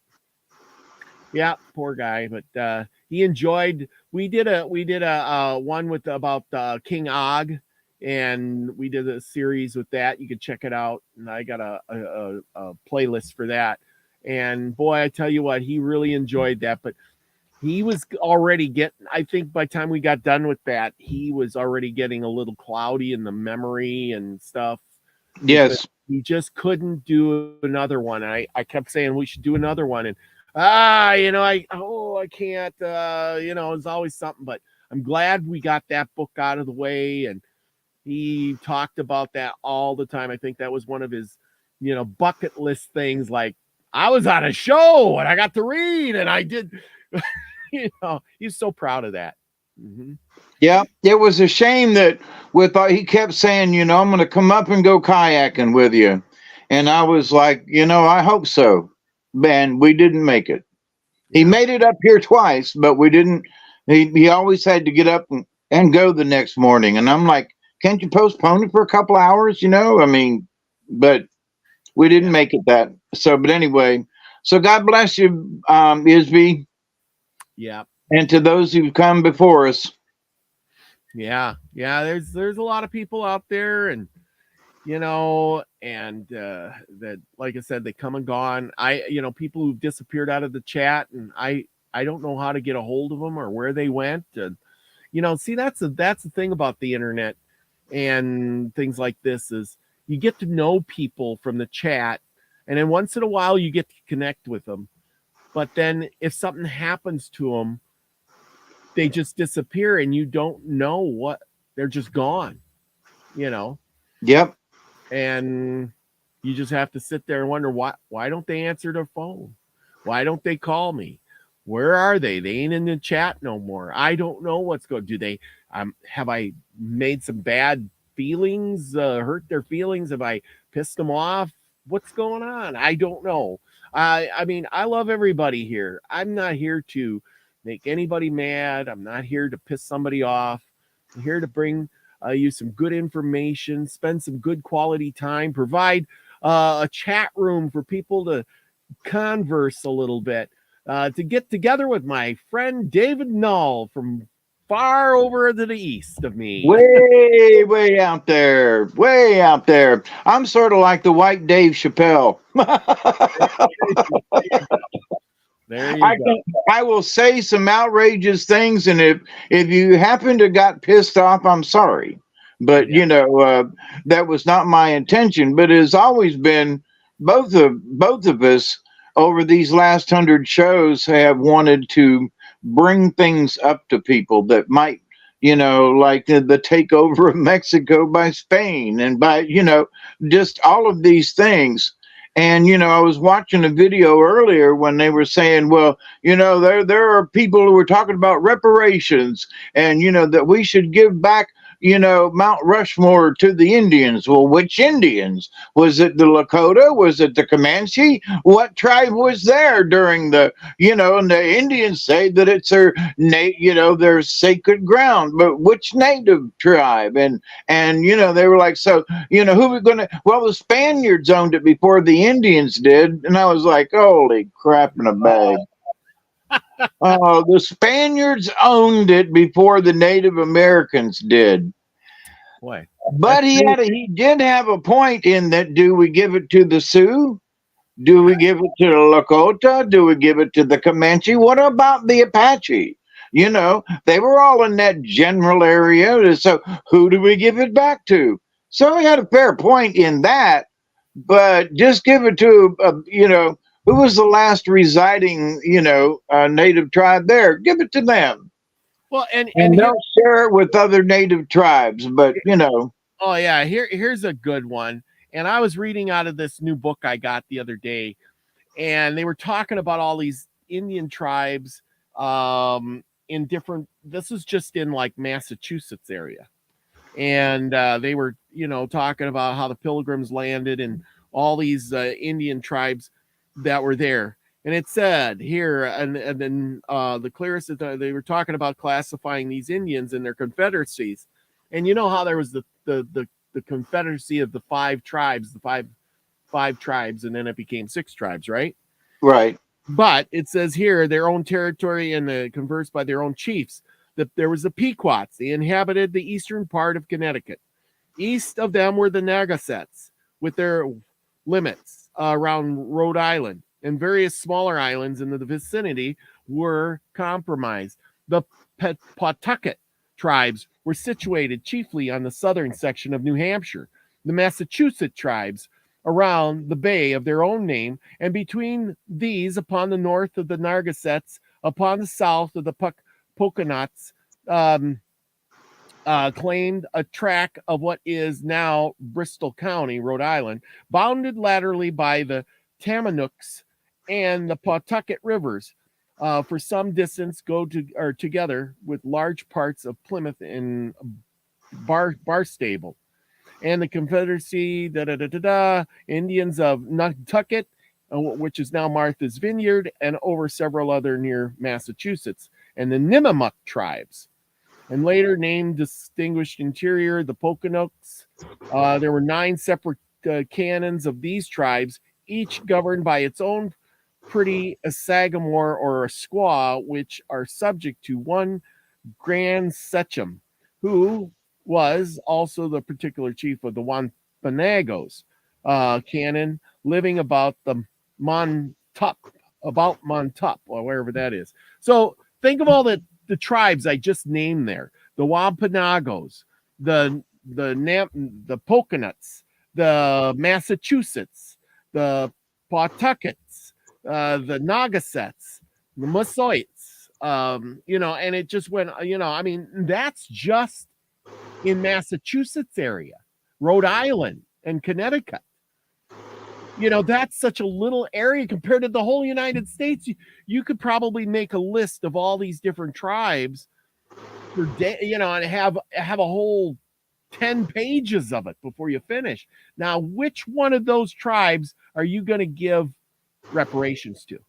yeah, poor guy. But he enjoyed. We did a one with about King Og, and we did a series with that. You can check it out, and I got a playlist for that. And boy, I tell you what, he really enjoyed that. But he was already getting, I think by the time we got done with that, he was already getting a little cloudy in the memory and stuff. Yes. He just couldn't do another one. I kept saying we should do another one. And you know, I can't, you know, it's always something, but I'm glad we got that book out of the way. And he talked about that all the time. I think that was one of his, you know, bucket list things. Like, I was on a show and I got to read and I did. You know, he's so proud of that. Mm-hmm. Yeah, it was a shame that he kept saying, you know, I'm going to come up and go kayaking with you. And I was like, you know, I hope so. And we didn't make it. He made it up here twice, but we didn't. He always had to get up and go the next morning. And I'm like, can't you postpone it for a couple hours? You know, I mean, but we didn't make it that. So, but anyway, so God bless you, Isby. Yeah. And to those who've come before us. Yeah. There's a lot of people out there, and you know, and that, like I said, they come and gone. You know, people who've disappeared out of the chat, and I don't know how to get a hold of them or where they went. See, that's the thing about the internet and things like this is you get to know people from the chat, and then once in a while you get to connect with them. But then if something happens to them, they just disappear and you don't know what, they're just gone, Yep. and you just have to sit there and wonder why don't they answer their phone? Why don't they call me? Where are they? They ain't in the chat no more. I don't know what's going. Do they? Have I made some bad feelings? Hurt their feelings? Have I pissed them off? What's going on? I don't know. I mean, I love everybody here. I'm not here to make anybody mad. I'm not here to piss somebody off. I'm here to bring you some good information, spend some good quality time, provide a chat room for people to converse a little bit, to get together with my friend David Null from far over to the east of me. Way out there. Way out there. I'm sort of like the white Dave Chappelle. There you go. I will say some outrageous things, and if you happen to got pissed off, I'm sorry. But that was not my intention. But it has always been both of us over these last 100 shows have wanted to bring things up to people that might, like the takeover of Mexico by Spain and by, just all of these things. And, I was watching a video earlier when they were saying, well, there are people who were talking about reparations and, that we should give back, Mount Rushmore to the Indians. Well, which Indians? Was it the Lakota? Was it the Comanche? What tribe was there during the, and the Indians say that it's their sacred ground, but which native tribe? And, they were like, so, who are going to, well, the Spaniards owned it before the Indians did. And I was like, holy crap in a bag. The Spaniards owned it before the Native Americans did. Boy. But he did have a point in that. Do we give it to the Sioux? Do we give it to the Lakota? Do we give it to the Comanche? What about the Apache? They were all in that general area. So who do we give it back to? So he had a fair point in that, but just give it to, who was the last residing, native tribe there? Give it to them. Well, and don't share it with other native tribes, but Oh yeah, here's a good one. And I was reading out of this new book I got the other day, and they were talking about all these Indian tribes in different. This is just in like Massachusetts area, and they were talking about how the Pilgrims landed and all these Indian tribes that were there. And it said here, and then the clearest, they were talking about classifying these Indians in their confederacies. And you know how there was the confederacy of the five tribes, the five tribes, and then it became 6 tribes, right? Right. But it says here their own territory and conversed by their own chiefs. That there was the Pequots. They inhabited the eastern part of Connecticut. East of them were the Naggasets with their limits around Rhode Island. And various smaller islands in the vicinity were compromised. The Pawtucket tribes were situated chiefly on the southern section of New Hampshire. The Massachusetts tribes around the bay of their own name, and between these upon the north of the Nargassets, upon the south of the Poconots, claimed a tract of what is now Bristol County, Rhode Island, bounded laterally by the Tamanooks and the Pawtucket rivers. For some distance together with large parts of Plymouth and Barstable. And the Confederacy, Indians of Nantucket, which is now Martha's Vineyard, and over several other near Massachusetts, and the Nimimuck tribes. And later named Distinguished Interior, the Poconoks. There were 9 separate canons of these tribes, each governed by its own pretty a sagamore or a squaw, which are subject to one Grand Sechem, who was also the particular chief of the Wampanoags canon, living about the Montup, or wherever that is. So think of all the tribes I just named there. the Wampanoags, the Poconuts, the Massachusetts, the Pawtuckets, the Nagasets, the Massoits, and it just went, I mean, that's just in Massachusetts area, Rhode Island and Connecticut. That's such a little area compared to the whole United States. You could probably make a list of all these different tribes for day, and have a whole 10 pages of it before you finish. Now, which one of those tribes are you going to give reparations to?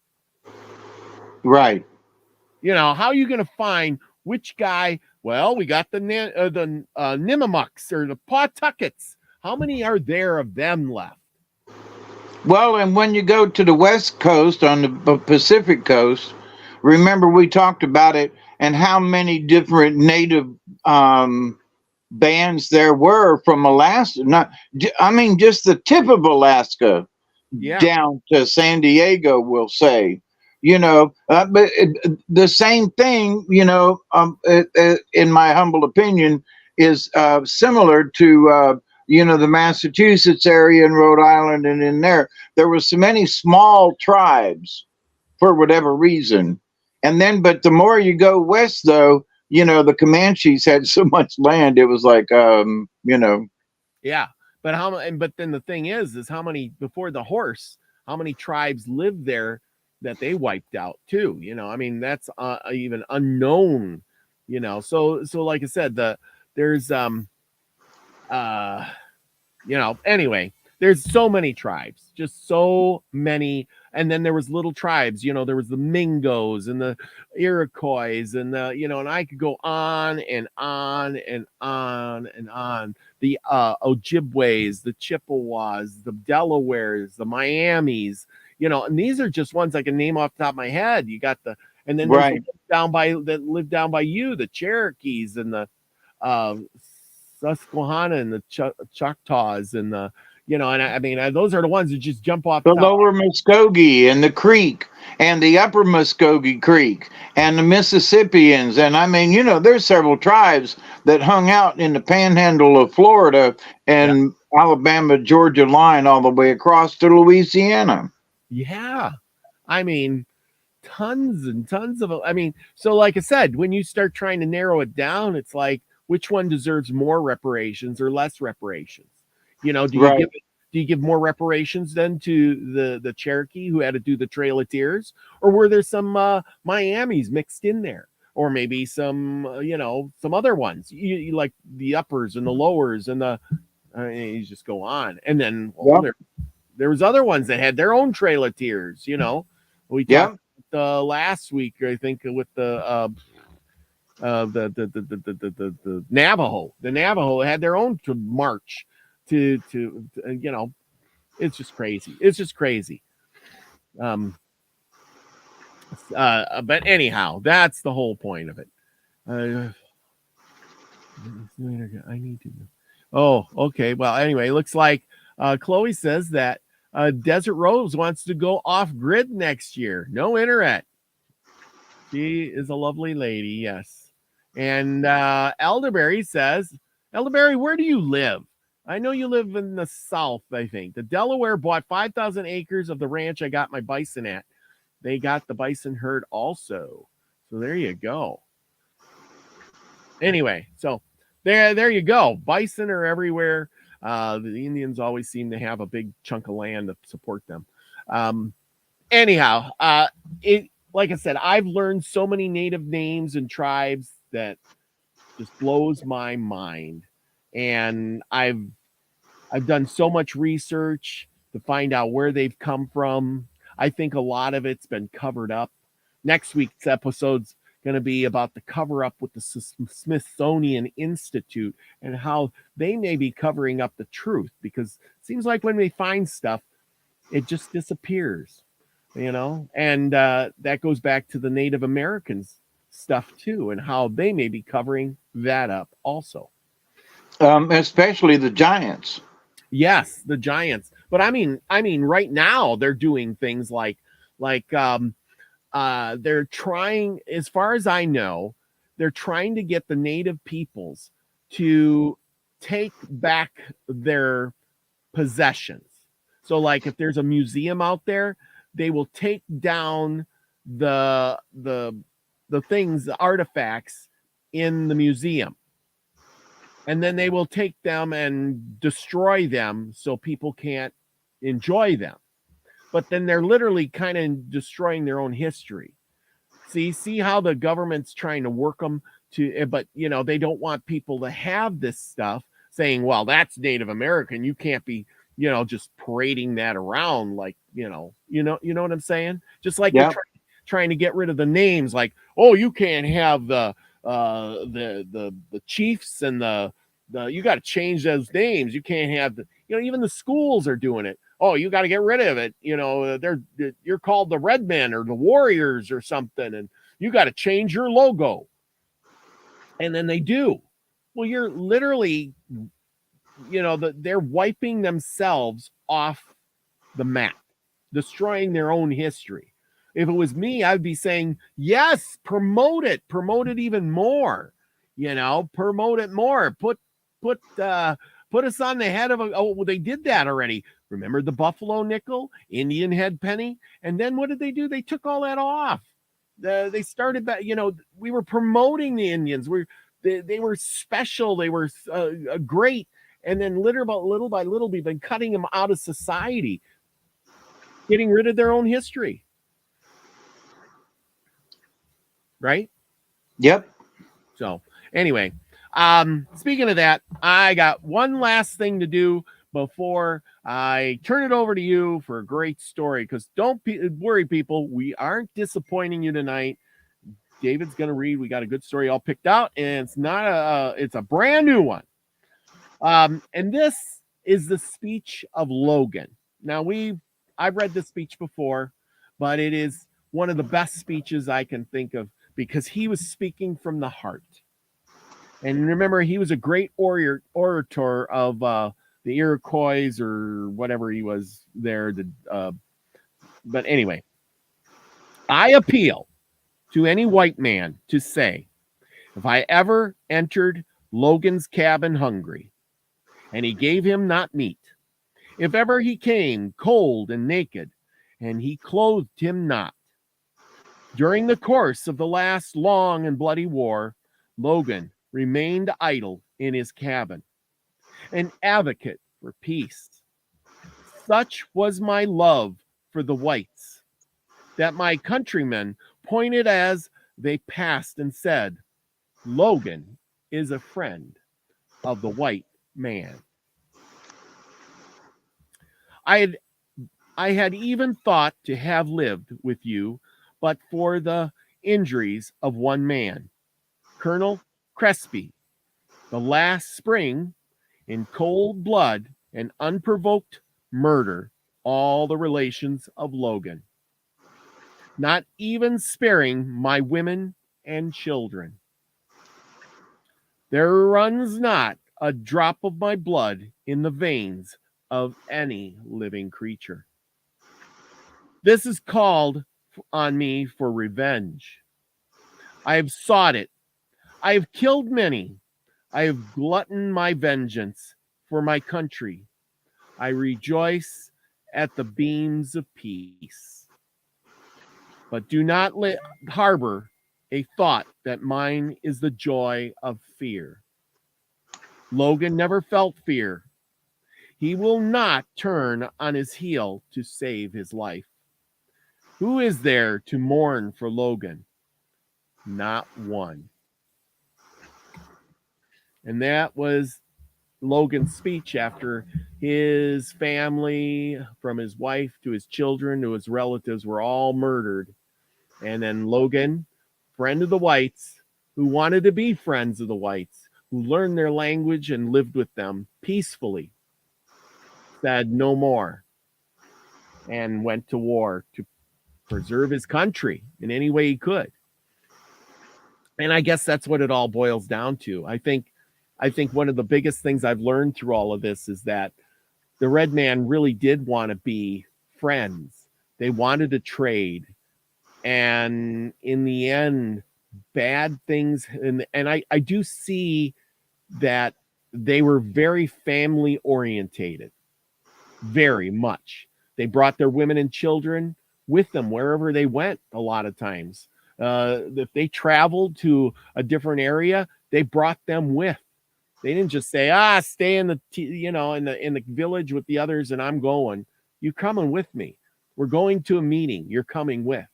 Right. How are you going to find which guy? Well, we got the Nimimucks or the Pawtuckets. How many are there of them left? Well, and when you go to the West Coast on the Pacific Coast, remember we talked about it and how many different native bands there were from Alaska. Just the tip of Alaska down to San Diego, we'll say. But the same thing, in my humble opinion, is similar to the Massachusetts area and Rhode Island, and in there were so many small tribes for whatever reason. And then, but the more you go west, though, the Comanches had so much land. It was like, Yeah. But then the thing is how many, before the horse, how many tribes lived there that they wiped out too? That's even unknown, so like I said, there's, anyway, there's so many tribes, just so many. And then there was little tribes, there was the Mingos and the Iroquois and and I could go on and on and on and on. The Ojibways, the Chippewas, the Delawares, the Miamis, and these are just ones I can name off the top of my head. You got and then right that lived down by you, the Cherokees and the Susquehanna and the Choctaws and the, those are the ones that just jump off the lower Muskogee and the Creek and the upper Muskogee Creek and the Mississippians. And there's several tribes that hung out in the panhandle of Florida and Alabama, Georgia line all the way across to Louisiana. Yeah. Tons and tons of, so like I said, when you start trying to narrow it down, it's like, which one deserves more reparations or less reparations? Do you give more reparations then to the Cherokee who had to do the Trail of Tears, or were there some Miamis mixed in there, or maybe some some other ones, you like the uppers and the lowers and the you just go on, and then there was other ones that had their own Trail of Tears. We talked last week, I think, with the Navajo. The Navajo had their own march to it's just crazy. But anyhow, that's the whole point of it. I need to know. Oh, okay. Well, anyway, looks like Chloe says that Desert Rose wants to go off grid next year. No internet. She is a lovely lady. Yes. And Elderberry says, Elderberry, where do you live? I know you live in the South, I think. The Delaware bought 5,000 acres of the ranch I got my bison at. They got the bison herd also. So there you go. Anyway, so there you go. Bison are everywhere. The Indians always seem to have a big chunk of land to support them. Anyhow, like I said, I've learned so many native names and tribes that just blows my mind. And I've done so much research to find out where they've come from. I think a lot of it's been covered up. Next week's episode's going to be about the cover up with the Smithsonian Institute and how they may be covering up the truth, because it seems like when they find stuff, it just disappears, and that goes back to the Native Americans stuff too, and how they may be covering that up also. Especially the giants. Yes, the giants. But I mean, right now they're doing things like they're trying, as far as I know, they're trying to get the native peoples to take back their possessions. So like if there's a museum out there, they will take down the things, the artifacts in the museum. And then they will take them and destroy them so people can't enjoy them. But then they're literally kind of destroying their own history. See how the government's trying to work them to, but they don't want people to have this stuff, saying, well, that's Native American. You can't be, just parading that around like, you know what I'm saying? Just like Yeah. they're trying to get rid of the names, like, oh, you can't have the chiefs and the you got to change those names. You can't have even the schools are doing it. Oh, you got to get rid of it. You're called the Red Men or the Warriors or something, and you got to change your logo. And then they do. Well, you're literally, they're wiping themselves off the map, destroying their own history. If it was me, I'd be saying, yes, promote it even more, promote it more, put us on the head of well, they did that already. Remember the Buffalo nickel, Indian head penny? And then what did they do? They took all that off. They started back, we were promoting the Indians. They were special. They were great. And then little by little, we've been cutting them out of society, getting rid of their own history. Right? Yep. So anyway, speaking of that, I got one last thing to do before I turn it over to you for a great story, because don't worry, people. We aren't disappointing you tonight. David's going to read. We got a good story all picked out, and it's a brand new one. And this is the speech of Logan. Now I've read this speech before, but it is one of the best speeches I can think of, because he was speaking from the heart. And remember, he was a great orator of the Iroquois or whatever he was there. But anyway, I appeal to any white man to say, if I ever entered Logan's cabin hungry, and he gave him not meat, if ever he came cold and naked, and he clothed him not, during the course of the last long and bloody war, Logan remained idle in his cabin, an advocate for peace. Such was my love for the whites, that my countrymen pointed as they passed and said, Logan is a friend of the white man. I had even thought to have lived with you, but for the injuries of one man, Colonel Crespi, the last spring, in cold blood and unprovoked murder all the relations of Logan, not even sparing my women and children. There runs not a drop of my blood in the veins of any living creature. This is called on me for revenge. I have sought it. I have killed many. I have gluttoned my vengeance for my country. I rejoice at the beams of peace. But do not harbor a thought that mine is the joy of fear. Logan never felt fear. He will not turn on his heel to save his life. Who is there to mourn for Logan? Not one. And that was Logan's speech after his family, from his wife to his children to his relatives, were all murdered. And then Logan, friend of the whites, who wanted to be friends of the whites, who learned their language and lived with them peacefully, said no more and went to war to preserve his country in any way he could. And I guess that's what it all boils down to. I think one of the biggest things I've learned through all of this is that the red man really did want to be friends. They wanted to trade. And in the end, bad things, and I do see that they were very family orientated, very much. They brought their women and children with them wherever they went. A lot of times, if they traveled to a different area, they brought them with. They didn't just say, stay in the in the village with the others, and I'm going. You're coming with me. We're going to a meeting. You're coming with.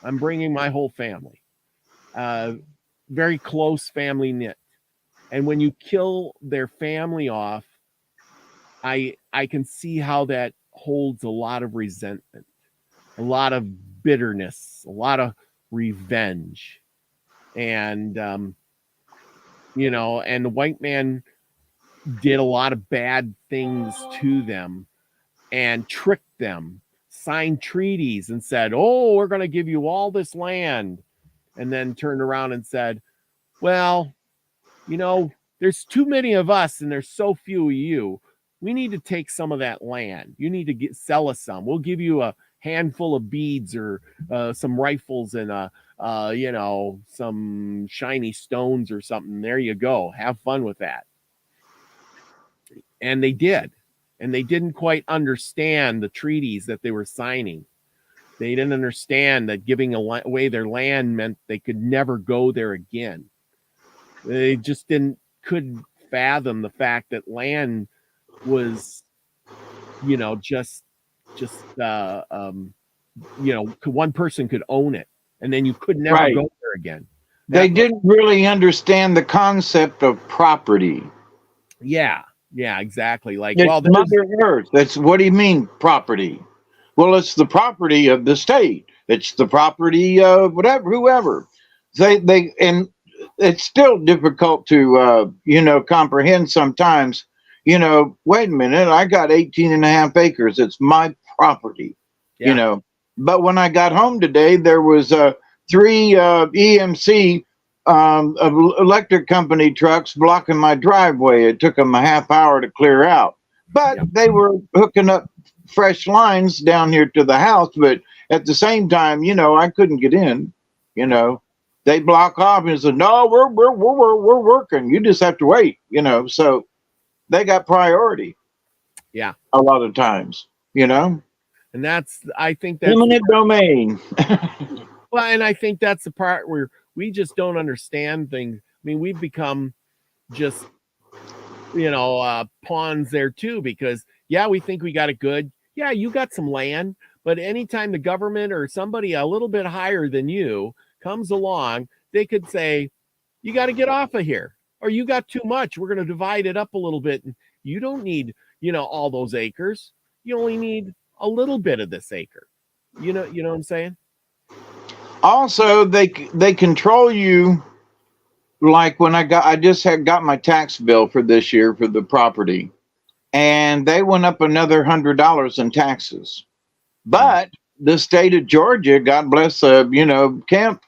I'm bringing my whole family. Very close family knit. And when you kill their family off, I can see how that holds a lot of resentment, a lot of bitterness, a lot of revenge. And and the white man did a lot of bad things to them and tricked them, signed treaties and said, "Oh, we're going to give you all this land." And then turned around and said, "Well, there's too many of us and there's so few of you. We need to take some of that land. You need to sell us some. We'll give you a handful of beads or some rifles and some shiny stones or something. There you go. Have fun with that." And they did. And they didn't quite understand the treaties that they were signing. They didn't understand that giving away their land meant they could never go there again. They just couldn't fathom the fact that land was, just one person could own it, and then you could never go there again. They didn't really understand the concept of property. Yeah, exactly. Like, it's Mother Earth. That's what do you mean property? Well, it's the property of the state. It's the property of whoever. And it's still difficult to comprehend sometimes. Wait a minute, I got 18 and a half acres. It's my property. But when I got home today, there was 3 EMC electric company trucks blocking my driveway. It took them a half hour to clear out, but they were hooking up fresh lines down here to the house. But at the same time, I couldn't get in. They block off and said, "No, we're working. You just have to wait." So they got priority. Yeah, a lot of times. And I think that's eminent domain. Well, and I think that's the part where we just don't understand things. I mean, we've become just, pawns there too, because we think we got it good. Yeah, you got some land, but anytime the government or somebody a little bit higher than you comes along, they could say, "You got to get off of here," or "You got too much. We're going to divide it up a little bit. And you don't need, all those acres. You only need a little bit of this acre." You know what I'm saying? Also, they control you. Like when I just got my tax bill for this year for the property, and they went up another $100 in taxes. But the state of Georgia, God bless, Kemp,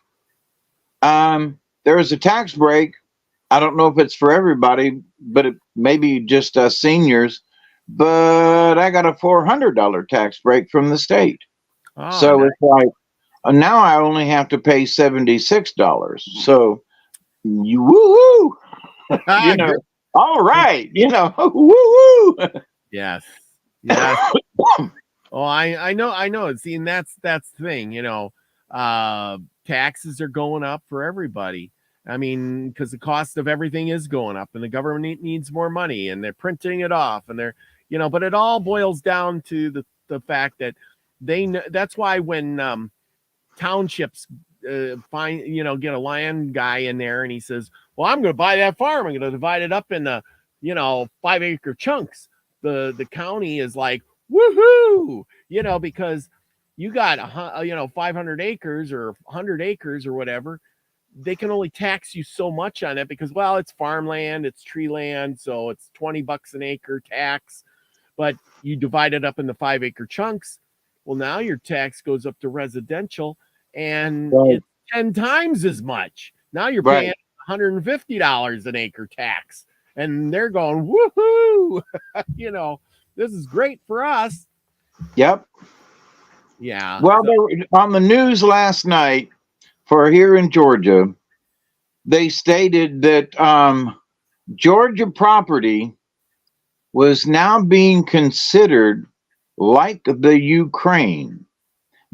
there is a tax break. I don't know if it's for everybody, but it maybe just seniors. But I got a $400 tax break from the state. Oh, so nice. It's like now I only have to pay $76. So you woo all right, woo. Yes. Oh, I know. See, and that's the thing, taxes are going up for everybody. I mean, because the cost of everything is going up, and the government needs more money, and they're printing it off, and they're, but it all boils down to the fact that they know. That's why when townships get a land guy in there, and he says, "Well, I'm going to buy that farm. I'm going to divide it up in 5-acre chunks." The county is like, "Woohoo!" Because you got 500 acres or 100 acres or whatever. They can only tax you so much on it because, well, it's farmland, it's tree land, so it's $20 an acre tax. But you divide it up into 5-acre chunks. Well, now your tax goes up to residential, and it's 10 times as much. Now you're paying $150 an acre tax, and they're going, "Woohoo!" This is great for us. Yep. Yeah. Well, on the news last night, for here in Georgia, they stated that Georgia property was now being considered like the Ukraine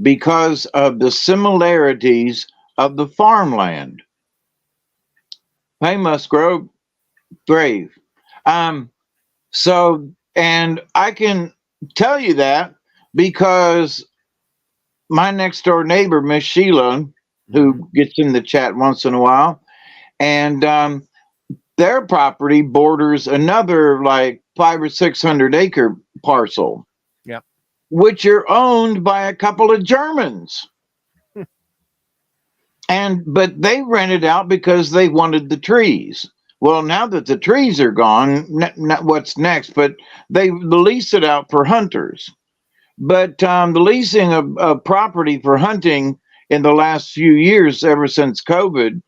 because of the similarities of the farmland. Hay must grow brave. So, and I can tell you that because my next door neighbor, Miss Sheila, who gets in the chat once in a while, and their property borders another like 500 or 600 acre parcel. Yep. Which are owned by a couple of Germans. But they rented out because they wanted the trees. Well, now that the trees are gone, what's next? But they lease it out for hunters. But the leasing of property for hunting in the last few years, ever since COVID,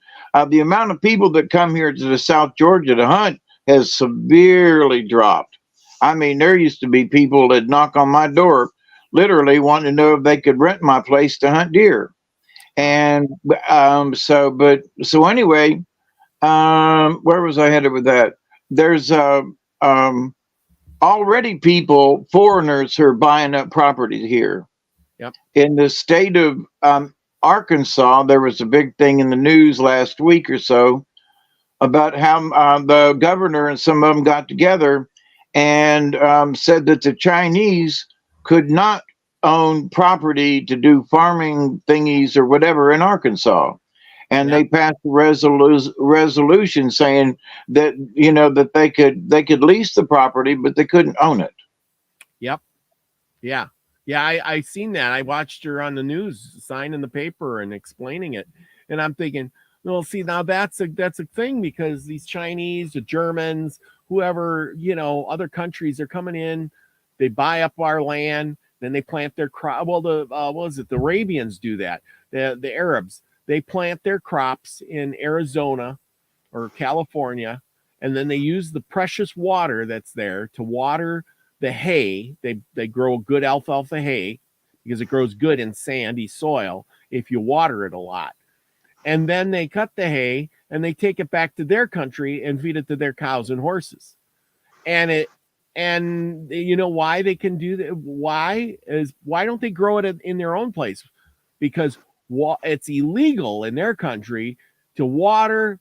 the amount of people that come here to the South Georgia to hunt has severely dropped. I mean, there used to be people that knock on my door, literally wanting to know if they could rent my place to hunt deer. And so anyway, where was I headed with that? There's already people, foreigners, who are buying up property here. Yep. In the state of Arkansas, there was a big thing in the news last week or so about how the governor and some of them got together and said that the Chinese could not own property to do farming thingies or whatever in Arkansas. And they passed a resolution saying that, you know, that they could lease the property, but they couldn't own it. Yep. Yeah. Yeah. I seen that. I watched her on the news signing the paper and explaining it. And I'm thinking, well, see, now that's a thing, because these Chinese, the Germans, whoever, you know, other countries are coming in, they buy up our land, then they plant their crop. Well, the Arabians do that. The Arabs, they plant their crops in Arizona or California, and then they use the precious water that's there to water the hay. They grow good alfalfa hay because it grows good in sandy soil if you water it a lot. And then they cut the hay and they take it back to their country and feed it to their cows and horses. And you know why they can do that? Why don't they grow it in their own place? Because it's illegal in their country to water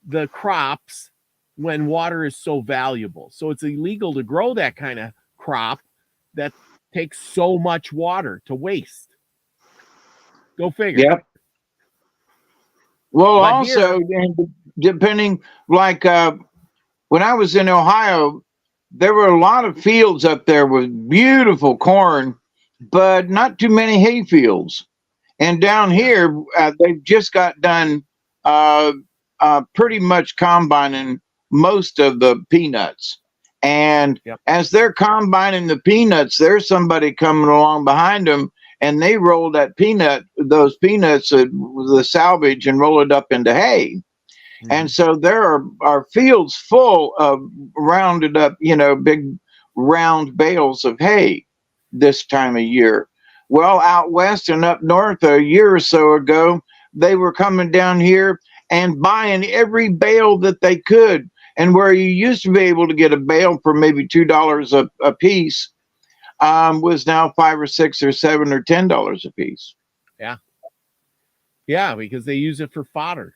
the crops when water is so valuable. So it's illegal to grow that kind of crop that takes so much water to waste. Go figure. Yep. Well, But also, depending, like when I was in Ohio, there were a lot of fields up there with beautiful corn, but not too many hay fields. And down here, they've just got done pretty much combining most of the peanuts. And as they're combining the peanuts, there's somebody coming along behind them, and they roll those peanuts, the salvage, and roll it up into hay. Mm-hmm. And so there are fields full of rounded up, you know, big round bales of hay this time of year. Well, out west and up north a year or so ago, they were coming down here and buying every bale that they could. And where you used to be able to get a bale for maybe $2 a piece, was now $5 or $6 or $7 or $10 a piece. Yeah. Yeah, because they use it for fodder,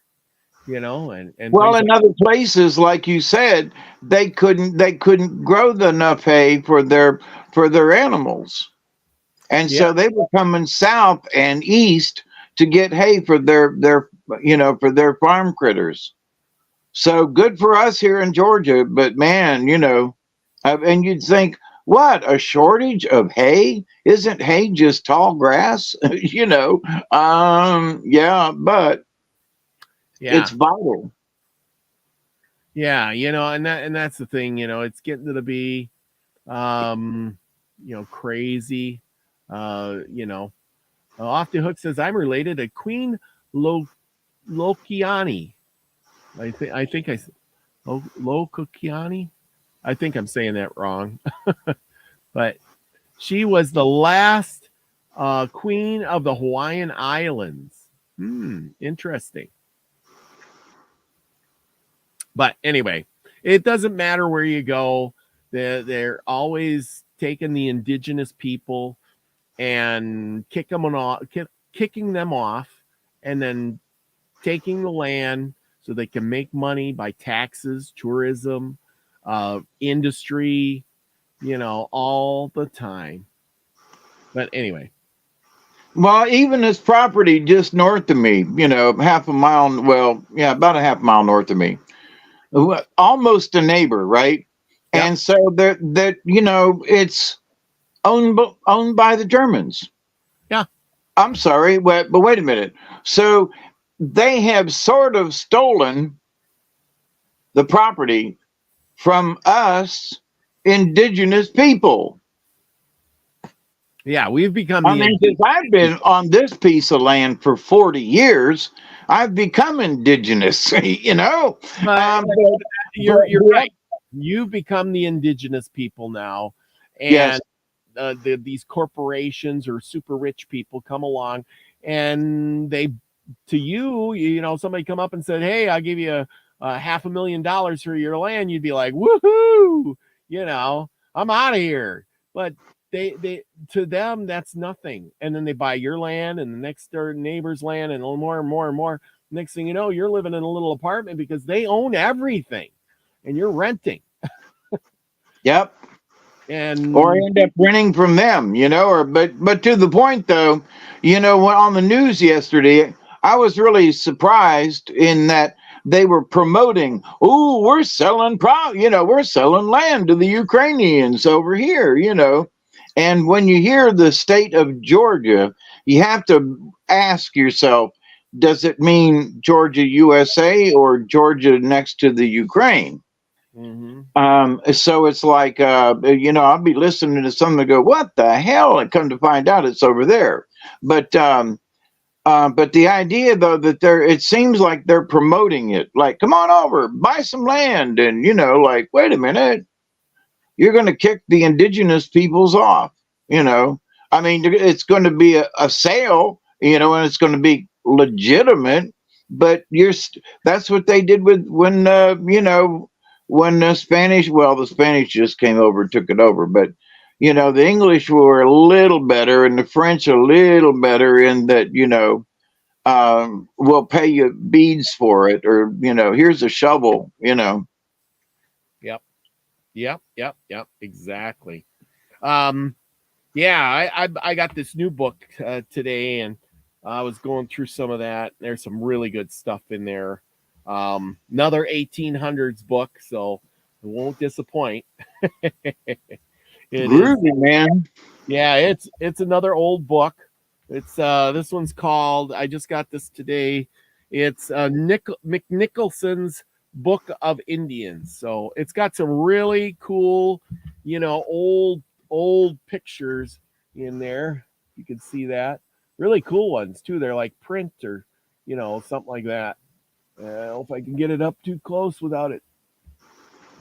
you know, and well, in other places, like you said, they couldn't grow enough hay for their animals. And so they were coming south and east to get hay for their for their farm critters. So good for us here in Georgia, but man, you know, and you'd think, what, a shortage of hay? Isn't hay just tall grass? You know, but it's vital. Yeah, you know, and that's the thing, you know, it's getting to be, you know, crazy. You know, Off the Hook says, I'm related to Queen Lokiani. Lokiani. I think I'm saying that wrong. But she was the last queen of the Hawaiian Islands. Interesting. But anyway, it doesn't matter where you go. They're always taking the indigenous people and kicking them off, and then taking the land so they can make money by taxes, tourism, industry, all the time. But anyway. Well, even this property just north of me, half a mile, about a half mile north of me, almost a neighbor, right? Yep. And so that it's owned by the Germans. Yeah. I'm sorry, but wait a minute. So they have sort of stolen the property from us indigenous people. Yeah, we've become. Since I've been on this piece of land for 40 years, I've become indigenous. You're right. You've become the indigenous people now, and yes. These corporations or super rich people come along, and somebody come up and said, "Hey, I'll give you $500,000 for your land." You'd be like, "Woohoo!" I'm out of here. But they to them that's nothing, and then they buy your land and the next door neighbor's land and a little more and more and more. Next thing you know, you're living in a little apartment because they own everything, and you're renting. Yep. Or end up renting from them, but to the point though, when on the news yesterday, I was really surprised in that they were promoting, we're selling we're selling land to the Ukrainians over here, And when you hear the state of Georgia, you have to ask yourself, does it mean Georgia, USA, or Georgia next to the Ukraine? Mm-hmm. So it's like, I'll be listening to someone go, what the hell? And come to find out it's over there. But the idea though, that it seems like they're promoting it, like, come on over, buy some land. And, wait a minute, you're going to kick the indigenous peoples off, it's going to be a sale, and it's going to be legitimate, but that's what they did when the Spanish just came over and took it over, but the English were a little better and the French a little better in that, we'll pay you beads for it, or, here's a shovel, Yep. Exactly. I got this new book today, and I was going through some of that. There's some really good stuff in there. Another 1800s book, so it won't disappoint. Groovy, man. Yeah, it's another old book. It's this one's called, I just got this today. It's McNicholson's Book of Indians. So it's got some really cool, old pictures in there. You can see that. Really cool ones too. They're like print or, something like that. I don't know if I can get it up too close without it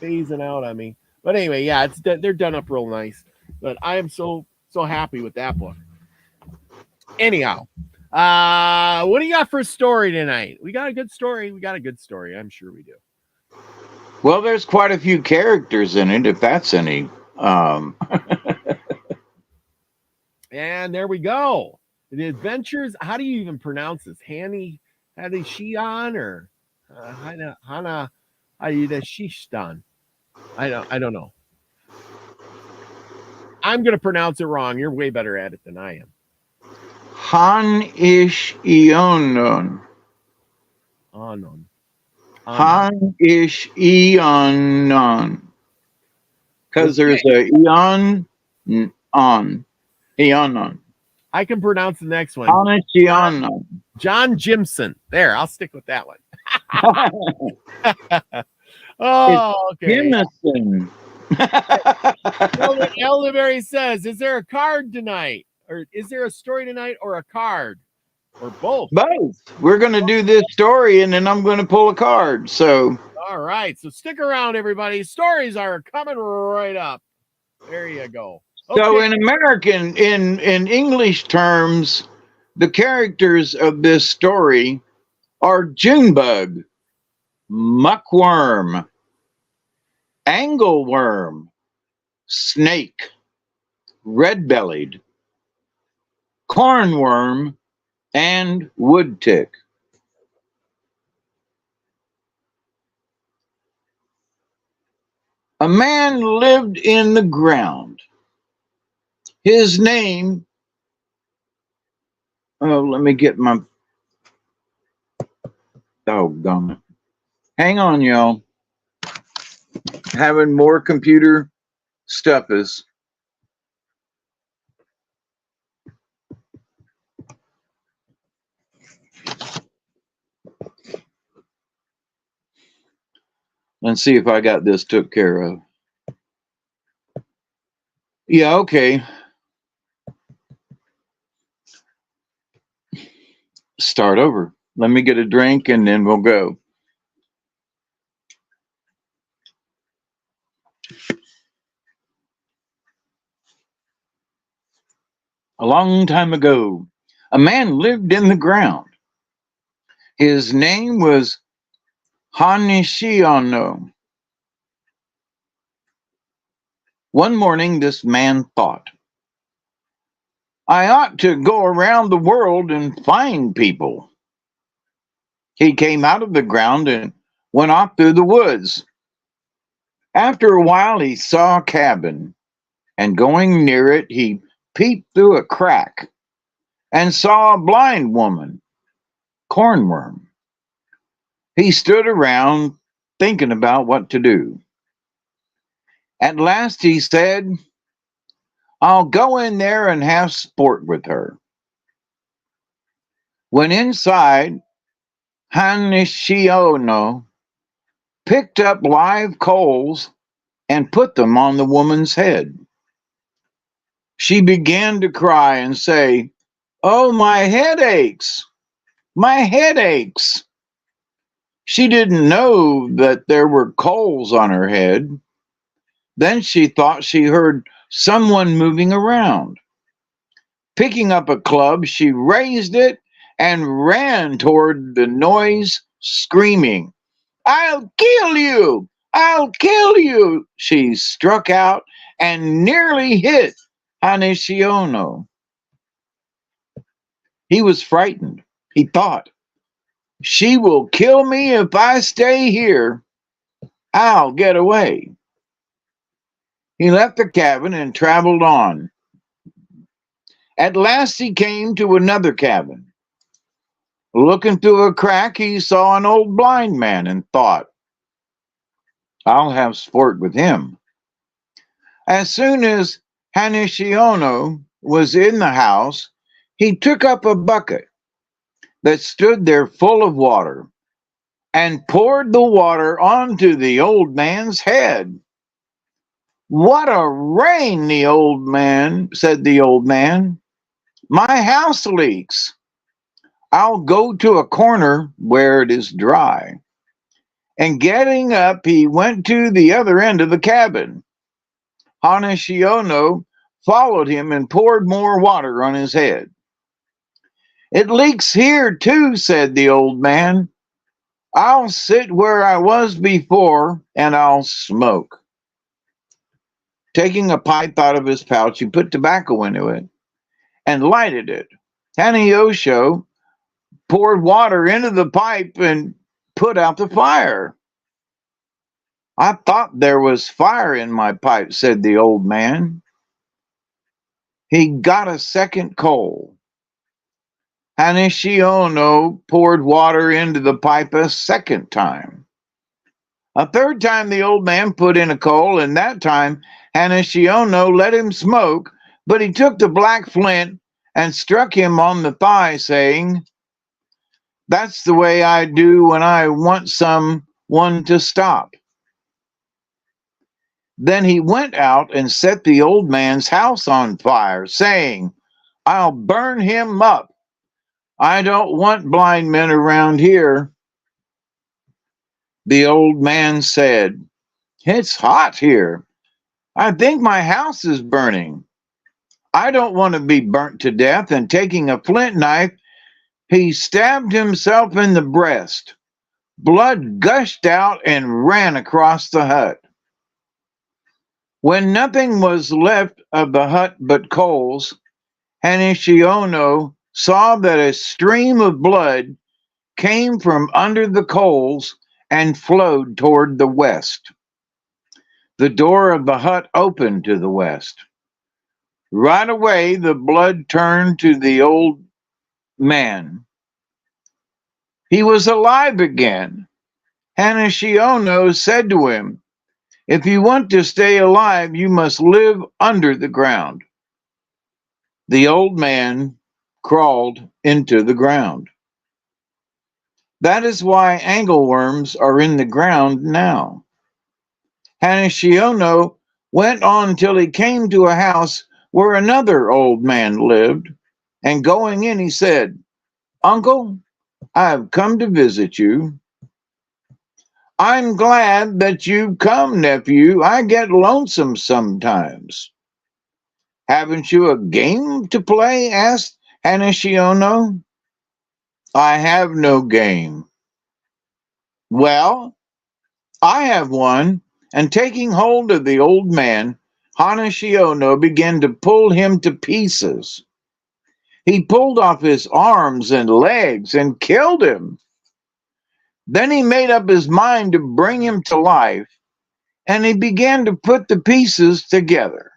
phasing out on me. But anyway, yeah, they're done up real nice. But I am so happy with that book. Anyhow, what do you got for a story tonight? We got a good story. I'm sure we do. Well, there's quite a few characters in it, if that's any. And there we go. The Adventures. How do you even pronounce this? Hana Shion or Hana Shistan? I don't know. I'm going to pronounce it wrong. You're way better at it than I am. Han-ish-ionon. Anon. Han-ish-ionon. Because there's a eon on. Eonon. I can pronounce the next one. Han-ish-ionon. John Jimson. There, I'll stick with that one. Oh, okay. Jimison. Elderberry says, is there a card tonight? Or is there a story tonight or a card? Or both? Both. We're going to do this story and then I'm going to pull a card. So. All right. So stick around, everybody. Stories are coming right up. There you go. Okay. So in American, in English terms, The characters of this story are Junebug, Muckworm, Angleworm, Snake, Red-bellied, Cornworm, and Woodtick. A man lived in the ground. His name, oh, let me get my, oh, gone. Hang on, y'all. Having more computer stuff is. Let's see if I got this took care of. Yeah, okay. Start over. Let me get a drink and then we'll go. A long time ago, a man lived in the ground. His name was Hanishiono. One morning, this man thought, I ought to go around the world and find people. He came out of the ground and went off through the woods. After a while, he saw a cabin, and going near it, he peeped through a crack and saw a blind woman, Cornworm. He stood around thinking about what to do. At last he said, I'll go in there and have sport with her. When inside, Hanishiono picked up live coals and put them on the woman's head. She began to cry and say, Oh, my head aches! My head aches! She didn't know that there were coals on her head. Then she thought she heard someone moving around. Picking up a club, she raised it and ran toward the noise, screaming, I'll kill you! I'll kill you! She struck out and nearly hit Hanishiono. He was frightened. He thought, she will kill me if I stay here. I'll get away. He left the cabin and traveled on. At last he came to another cabin. Looking through a crack, he saw an old blind man and thought, I'll have sport with him. As soon as Hanishiono was in the house, he took up a bucket that stood there full of water and poured the water onto the old man's head. What a rain, said the old man. My house leaks. I'll go to a corner where it is dry. And getting up, he went to the other end of the cabin. Hanishiono followed him and poured more water on his head. It leaks here too, said the old man. I'll sit where I was before and I'll smoke. Taking a pipe out of his pouch, he put tobacco into it and lighted it. Hanishiono poured water into the pipe and put out the fire. I thought there was fire in my pipe, said the old man. He got a second coal. Hanishiono poured water into the pipe a second time. A third time the old man put in a coal, and that time Hanishiono let him smoke, but he took the black flint and struck him on the thigh, saying, That's the way I do when I want someone to stop. Then he went out and set the old man's house on fire, saying, I'll burn him up. I don't want blind men around here. The old man said, It's hot here. I think my house is burning. I don't want to be burnt to death. And taking a flint knife, he stabbed himself in the breast. Blood gushed out and ran across the hut. When nothing was left of the hut but coals, Hanishiono saw that a stream of blood came from under the coals and flowed toward the west. The door of the hut opened to the west. Right away, the blood turned to the old man. He was alive again. Hanishiono said to him, "If you want to stay alive, you must live under the ground." The old man crawled into the ground. That is why angleworms are in the ground now. Hanishiono went on till he came to a house where another old man lived, and going in, he said, "Uncle, I have come to visit you." "I'm glad that you've come, nephew. I get lonesome sometimes." "Haven't you a game to play?" asked Hanishiono. "I have no game." "Well, I have one." And taking hold of the old man, Hanishiono began to pull him to pieces. He pulled off his arms and legs and killed him. Then he made up his mind to bring him to life, and he began to put the pieces together.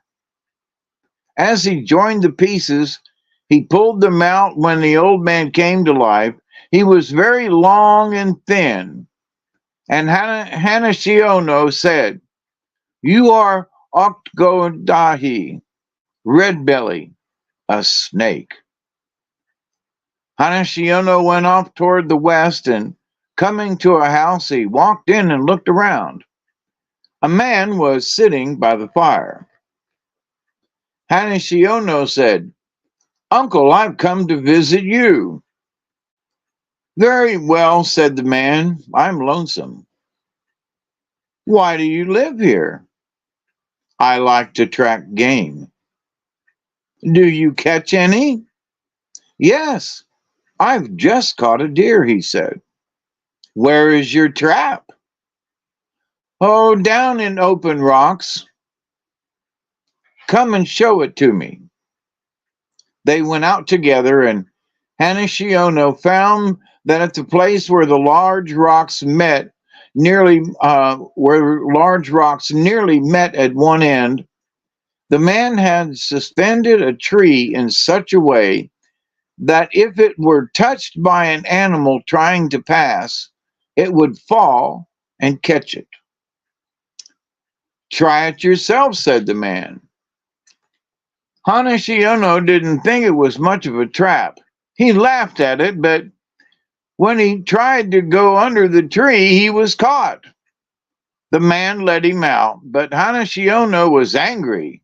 As he joined the pieces, he pulled them out. When the old man came to life, he was very long and thin. And Hanishiono said, "You are Octodahi, red belly, a snake." Hanishiono went off toward the west, and coming to a house, he walked in and looked around. A man was sitting by the fire. Hanishiono said, "Uncle, I've come to visit you." "Very well," said the man, "I'm lonesome." "Why do you live here?" "I like to track game." "Do you catch any?" "Yes, I've just caught a deer," he said. "Where is your trap?" "Oh, down in open rocks." "Come and show it to me." They went out together, and Hanishiono found that at the place where the large rocks met, nearly met at one end, the man had suspended a tree in such a way that if it were touched by an animal trying to pass, it would fall and catch it. "Try it yourself," said the man. Hanishiono didn't think it was much of a trap. He laughed at it, but when he tried to go under the tree, he was caught. The man let him out, but Hanishiono was angry.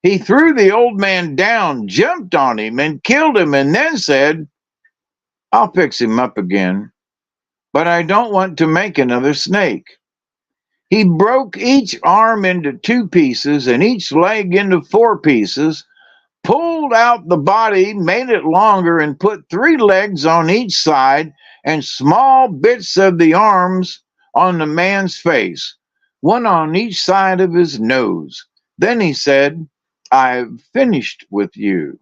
He threw the old man down, jumped on him, and killed him, and then said, "I'll fix him up again, but I don't want to make another snake." He broke each arm into 2 pieces and each leg into 4 pieces, pulled out the body, made it longer, and put 3 legs on each side and small bits of the arms on the man's face, one on each side of his nose. Then he said, "I've finished with you."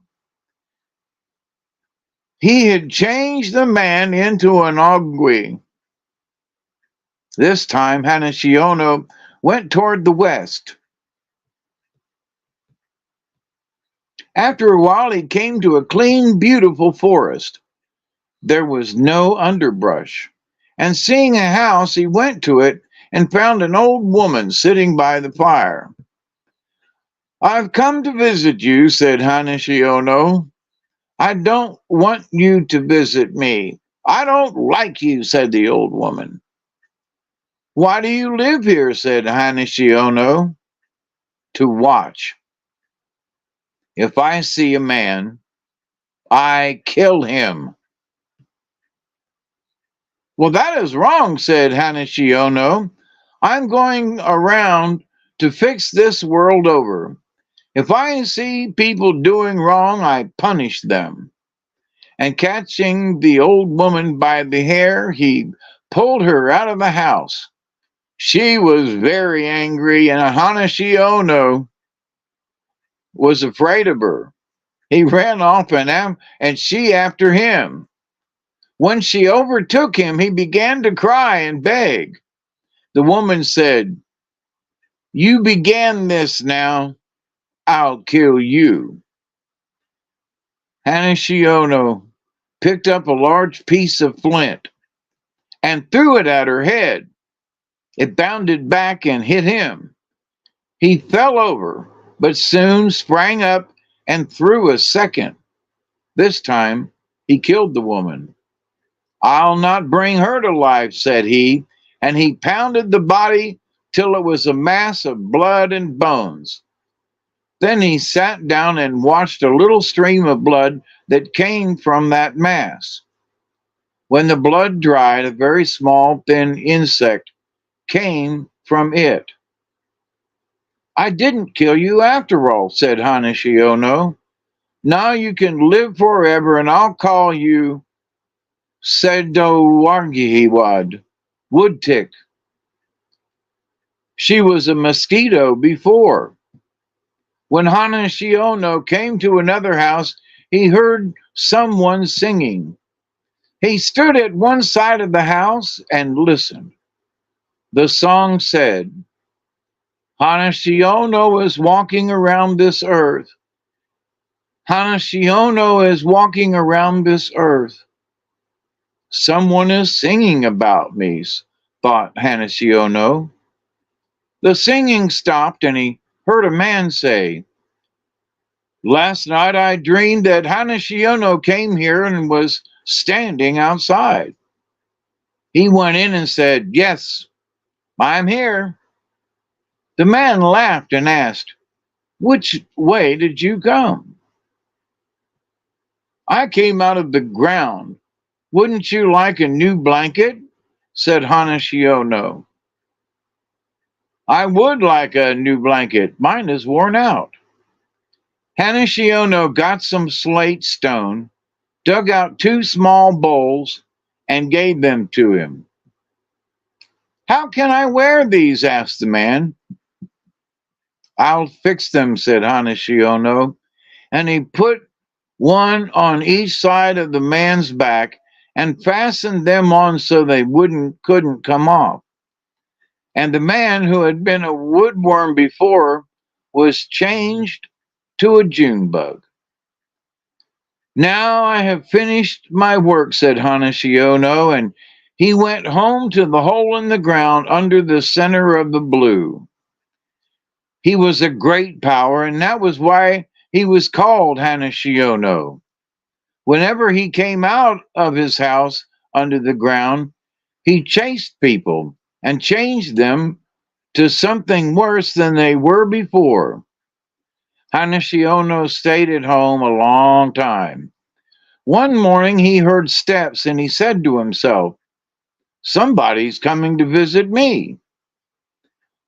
He had changed the man into an ogui. This time Hanishiono went toward the west. After a while, he came to a clean, beautiful forest. There was no underbrush. And seeing a house, he went to it and found an old woman sitting by the fire. "I've come to visit you," said Hanishiono. "I don't want you to visit me." "I don't like you," said the old woman. "Why do you live here?" said Hanishiono. "To watch. If I see a man, I kill him." "Well, that is wrong," said Hanishiono. "I'm going around to fix this world over. If I see people doing wrong, I punish them. And catching the old woman by the hair, he pulled her out of the house. She was very angry, and Hanashi Ono was afraid of her. He ran off and she after him. When she overtook him, he began to cry and beg. The woman said, "You began this now. I'll kill you." Hanashi Ono picked up a large piece of flint and threw it at her head. It bounded back and hit him. He fell over, but soon sprang up and threw a second. This time, he killed the woman. "I'll not bring her to life," said he, and he pounded the body till it was a mass of blood and bones. Then he sat down and watched a little stream of blood that came from that mass. When the blood dried, a very small, thin insect came from it. "I didn't kill you after all," said Hanashi Ono. "Now you can live forever, and I'll call you Sedowargihiwad, wood tick." She was a mosquito before. When Hanashi Ono came to another house, he heard someone singing. He stood at one side of the house and listened. The song said, "Hanashi Ono is walking around this earth. Hanashi Ono is walking around this earth. Someone is singing about me," thought Hanashi Ono. The singing stopped and he heard a man say, "Last night I dreamed that Hanashi Ono came here and was standing outside." He went in and said, "Yes, I'm here." The man laughed and asked, "Which way did you come?" "I came out of the ground. Wouldn't you like a new blanket?" said Hanashi Ono. "I would like a new blanket. Mine is worn out." Hanashi Ono got some slate stone, dug out 2 small bowls, and gave them to him. "How can I wear these?" asked the man. "I'll fix them," said Hanashi Ono, and he put one on each side of the man's back and fastened them on so they couldn't come off. And the man, who had been a woodworm before, was changed to a June bug. "Now I have finished my work," said Hanashi Ono, and he went home to the hole in the ground under the center of the blue. He was a great power, and that was why he was called Hanashi Ono. Whenever he came out of his house under the ground, he chased people and changed them to something worse than they were before. Hanashi Ono stayed at home a long time. One morning he heard steps and he said to himself, "Somebody's coming to visit me."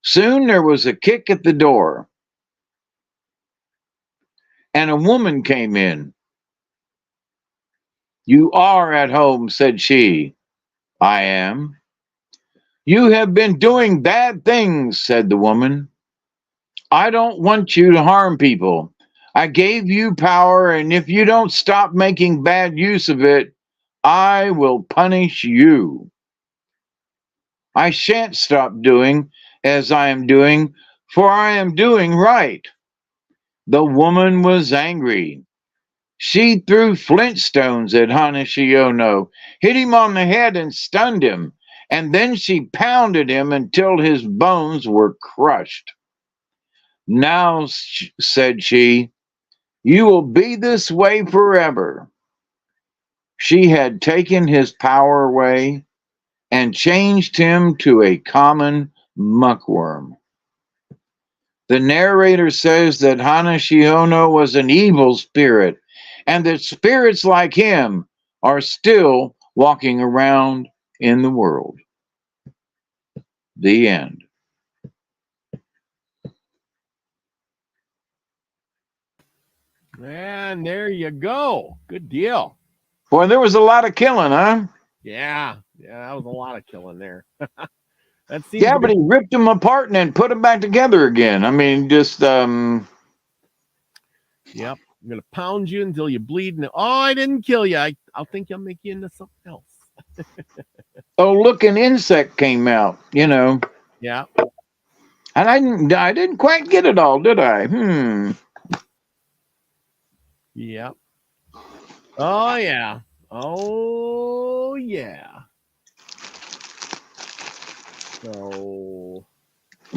Soon there was a kick at the door, and a woman came in. "You are at home," said she. "I am." "You have been doing bad things," said the woman. "I don't want you to harm people. I gave you power, and if you don't stop making bad use of it, I will punish you." "I shan't stop doing as I am doing, for I am doing right." The woman was angry. She threw flint stones at Hanashi Ono, hit him on the head and stunned him, and then she pounded him until his bones were crushed. "Now," said she, "you will be this way forever." She had taken his power away and changed him to a common muckworm. The narrator says that Hanashi Ono was an evil spirit, and that spirits like him are still walking around in the world. The end. And there you go. Good deal. Boy, there was a lot of killing, huh? Yeah, that was a lot of killing there. That seems Yeah, to but be. he ripped them apart and then put them back together again. I mean, just Yep. I'm gonna pound you until you bleed. And, oh, I didn't kill you. I'll think I'll make you into something else. look, an insect came out, Yeah. and I didn't quite get it all, did I? Yeah. Oh yeah. Oh yeah.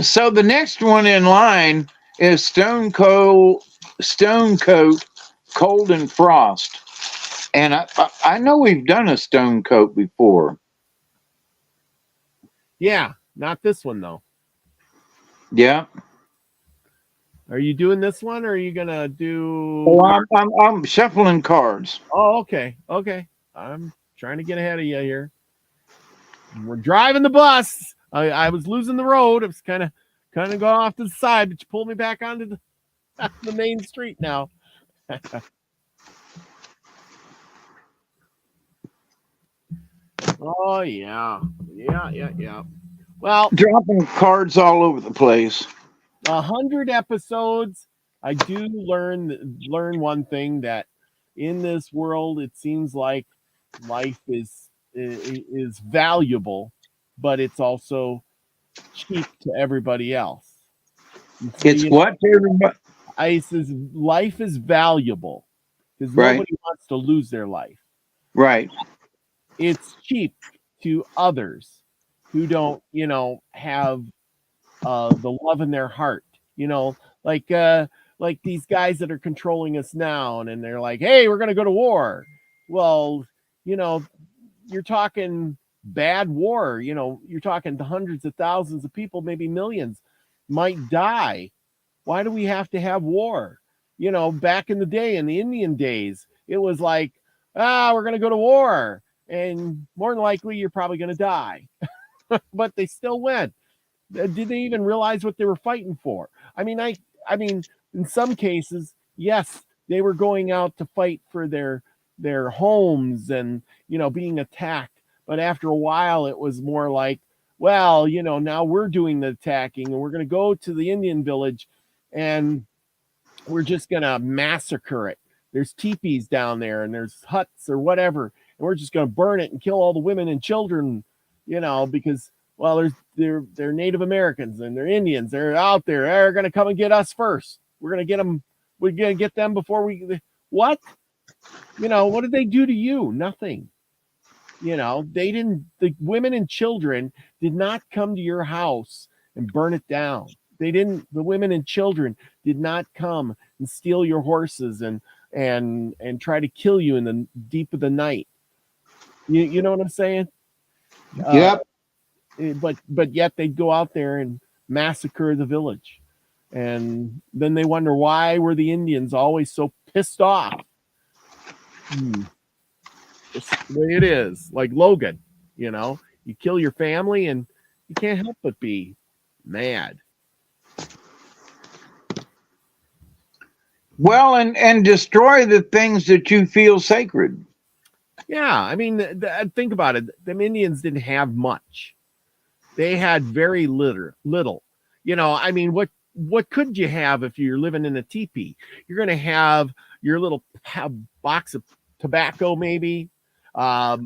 So the next one in line is Stone Coat, Cold and Frost, and I know we've done a Stone Coat before. Yeah, not this one though. Yeah. Are you doing this one, or are you gonna do? Oh, I'm shuffling cards. Oh, okay. I'm trying to get ahead of you here. We're driving the bus. I was losing the road. It was kind of going off to the side, but you pulled me back onto the main street now. Oh yeah. Well, Dropping cards all over the place. 100 episodes. I do learn one thing, that in this world, it seems like life is valuable, but it's also cheap to everybody else. So, It's what to everybody? I says life is valuable because Right. nobody wants to lose their life. Right. It's cheap to others who don't, have the love in their heart. Like these guys that are controlling us now, and they're like, "Hey, we're going to go to war." Well, you're talking bad war. You're talking hundreds of thousands of people, maybe millions, might die. Why do we have to have war? Back in the day, in the Indian days, it was like, we're going to go to war, and more than likely, you're probably going to die. But they still went. Did they even realize what they were fighting for? I mean, in some cases, yes, they were going out to fight for their homes and being attacked. But after a while, it was more like, well, now we're doing the attacking, and we're going to go to the Indian village, and we're just going to massacre it. There's teepees down there, and there's huts or whatever, and we're just going to burn it and kill all the women and children, because, well, they're Native Americans and they're Indians. They're out there. They're going to come and get us first. We're going to get them. We're going to get them before what? What did they do to you? Nothing. They didn't. The women and children did not come to your house and burn it down. They didn't. The women and children did not come and steal your horses and try to kill you in the deep of the night. You know what I'm saying? Yep. But yet they'd go out there and massacre the village, and then they wonder, why were the Indians always so pissed off? It's the way it is. Like Logan, you kill your family and you can't help but be mad. Well, and destroy the things that you feel sacred. Yeah, I mean, think about it. Them Indians didn't have much. They had very little. I mean, what could you have if you're living in a teepee? You're going to have your little box of tobacco, maybe, a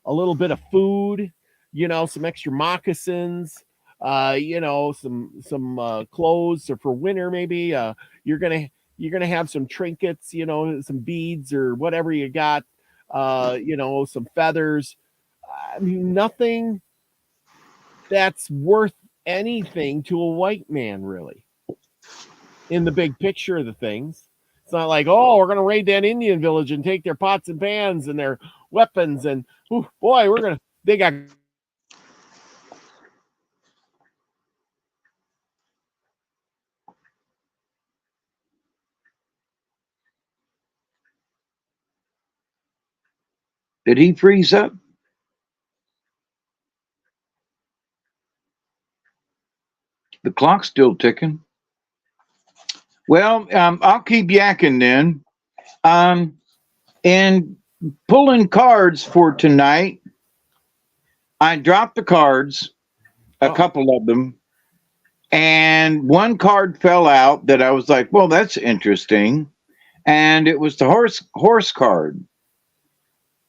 little bit of food, some extra moccasins, some clothes, or for winter, maybe. You're gonna have some trinkets, some beads or whatever you got, some feathers. I mean, nothing that's worth anything to a white man, really, in the big picture of the things. It's not like, oh, we're going to raid that Indian village and take their pots and pans and their weapons. And boy, they got. Did he freeze up? The clock's still ticking. Well, I'll keep yakking then. And pulling cards for tonight, I dropped the cards, a couple of them, and one card fell out that I was like, well, that's interesting. And it was the horse card.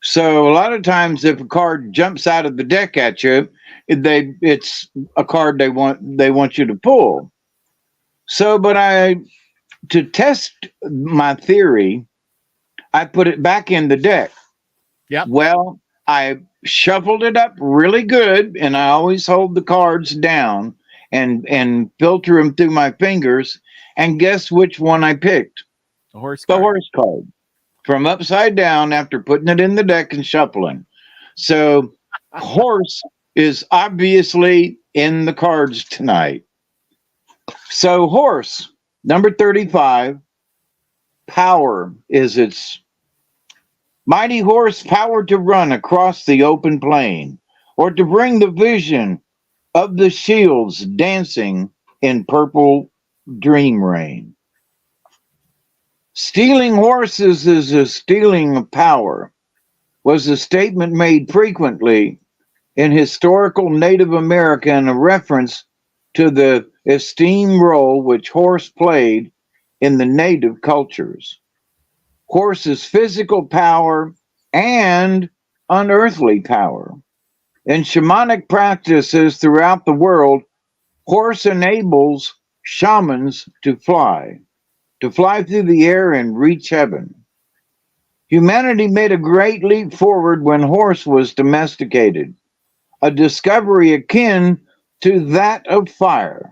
So a lot of times if a card jumps out of the deck at you, it's a card they want you to pull. So, but to test my theory, I put it back in the deck. Yep. Well, I shuffled it up really good, and I always hold the cards down and filter them through my fingers. And guess which one I picked? The horse The card. horse card. From upside down after putting it in the deck and shuffling. So horse is obviously in the cards tonight. So horse, number 35, power is its mighty horse power to run across the open plain, or to bring the vision of the shields dancing in purple dream rain. Stealing horses is a stealing of power, was a statement made frequently in historical Native America in a reference to the esteemed role which horse played in the native cultures. Horse's physical power and unearthly power. In shamanic practices throughout the world, horse enables shamans to fly through the air and reach heaven. Humanity made a great leap forward when horse was domesticated, a discovery akin to that of fire.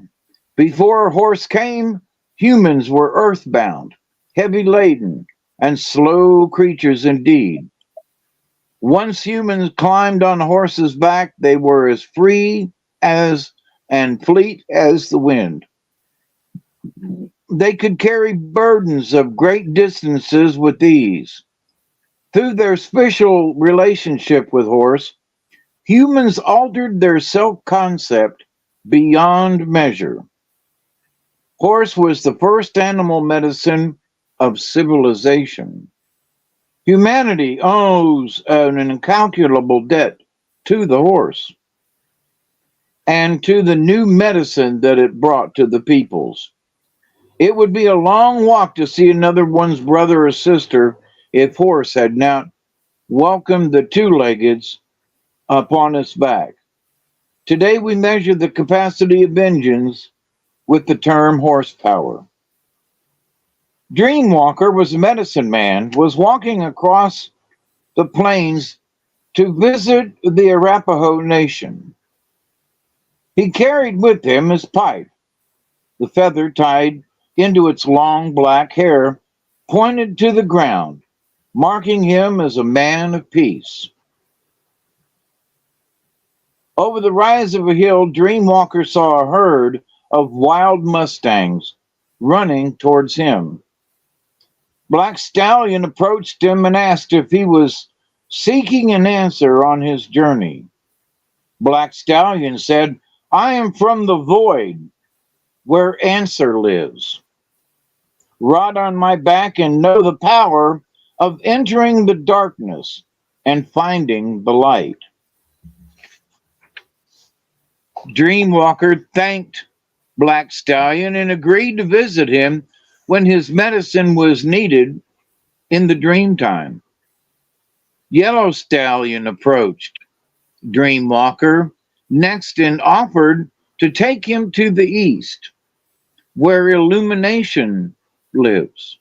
Before horse came, humans were earthbound, heavy laden, and slow creatures indeed. Once humans climbed on a horse's back, they were as free as and fleet as the wind. They could carry burdens of great distances with ease. Through their special relationship with horse, humans altered their self-concept beyond measure. Horse was the first animal medicine of civilization. Humanity owes an incalculable debt to the horse and to the new medicine that it brought to the peoples. It would be a long walk to see another one's brother or sister if horse had not welcomed the two-leggeds upon its back. Today we measure the capacity of engines with the term horsepower. Dreamwalker was a medicine man, was walking across the plains to visit the Arapaho Nation. He carried with him his pipe. The feather tied into its long black hair pointed to the ground, marking him as a man of peace. Over the rise of a hill, Dreamwalker saw a herd of wild mustangs running towards him. Black Stallion approached him and asked if he was seeking an answer on his journey. Black Stallion said, "I am from the void, where answer lives. Ride on my back and know the power of entering the darkness and finding the light." Dreamwalker thanked Black Stallion and agreed to visit him when his medicine was needed in the dream time. Yellow Stallion approached Dreamwalker next and offered to take him to the east, where illumination lives.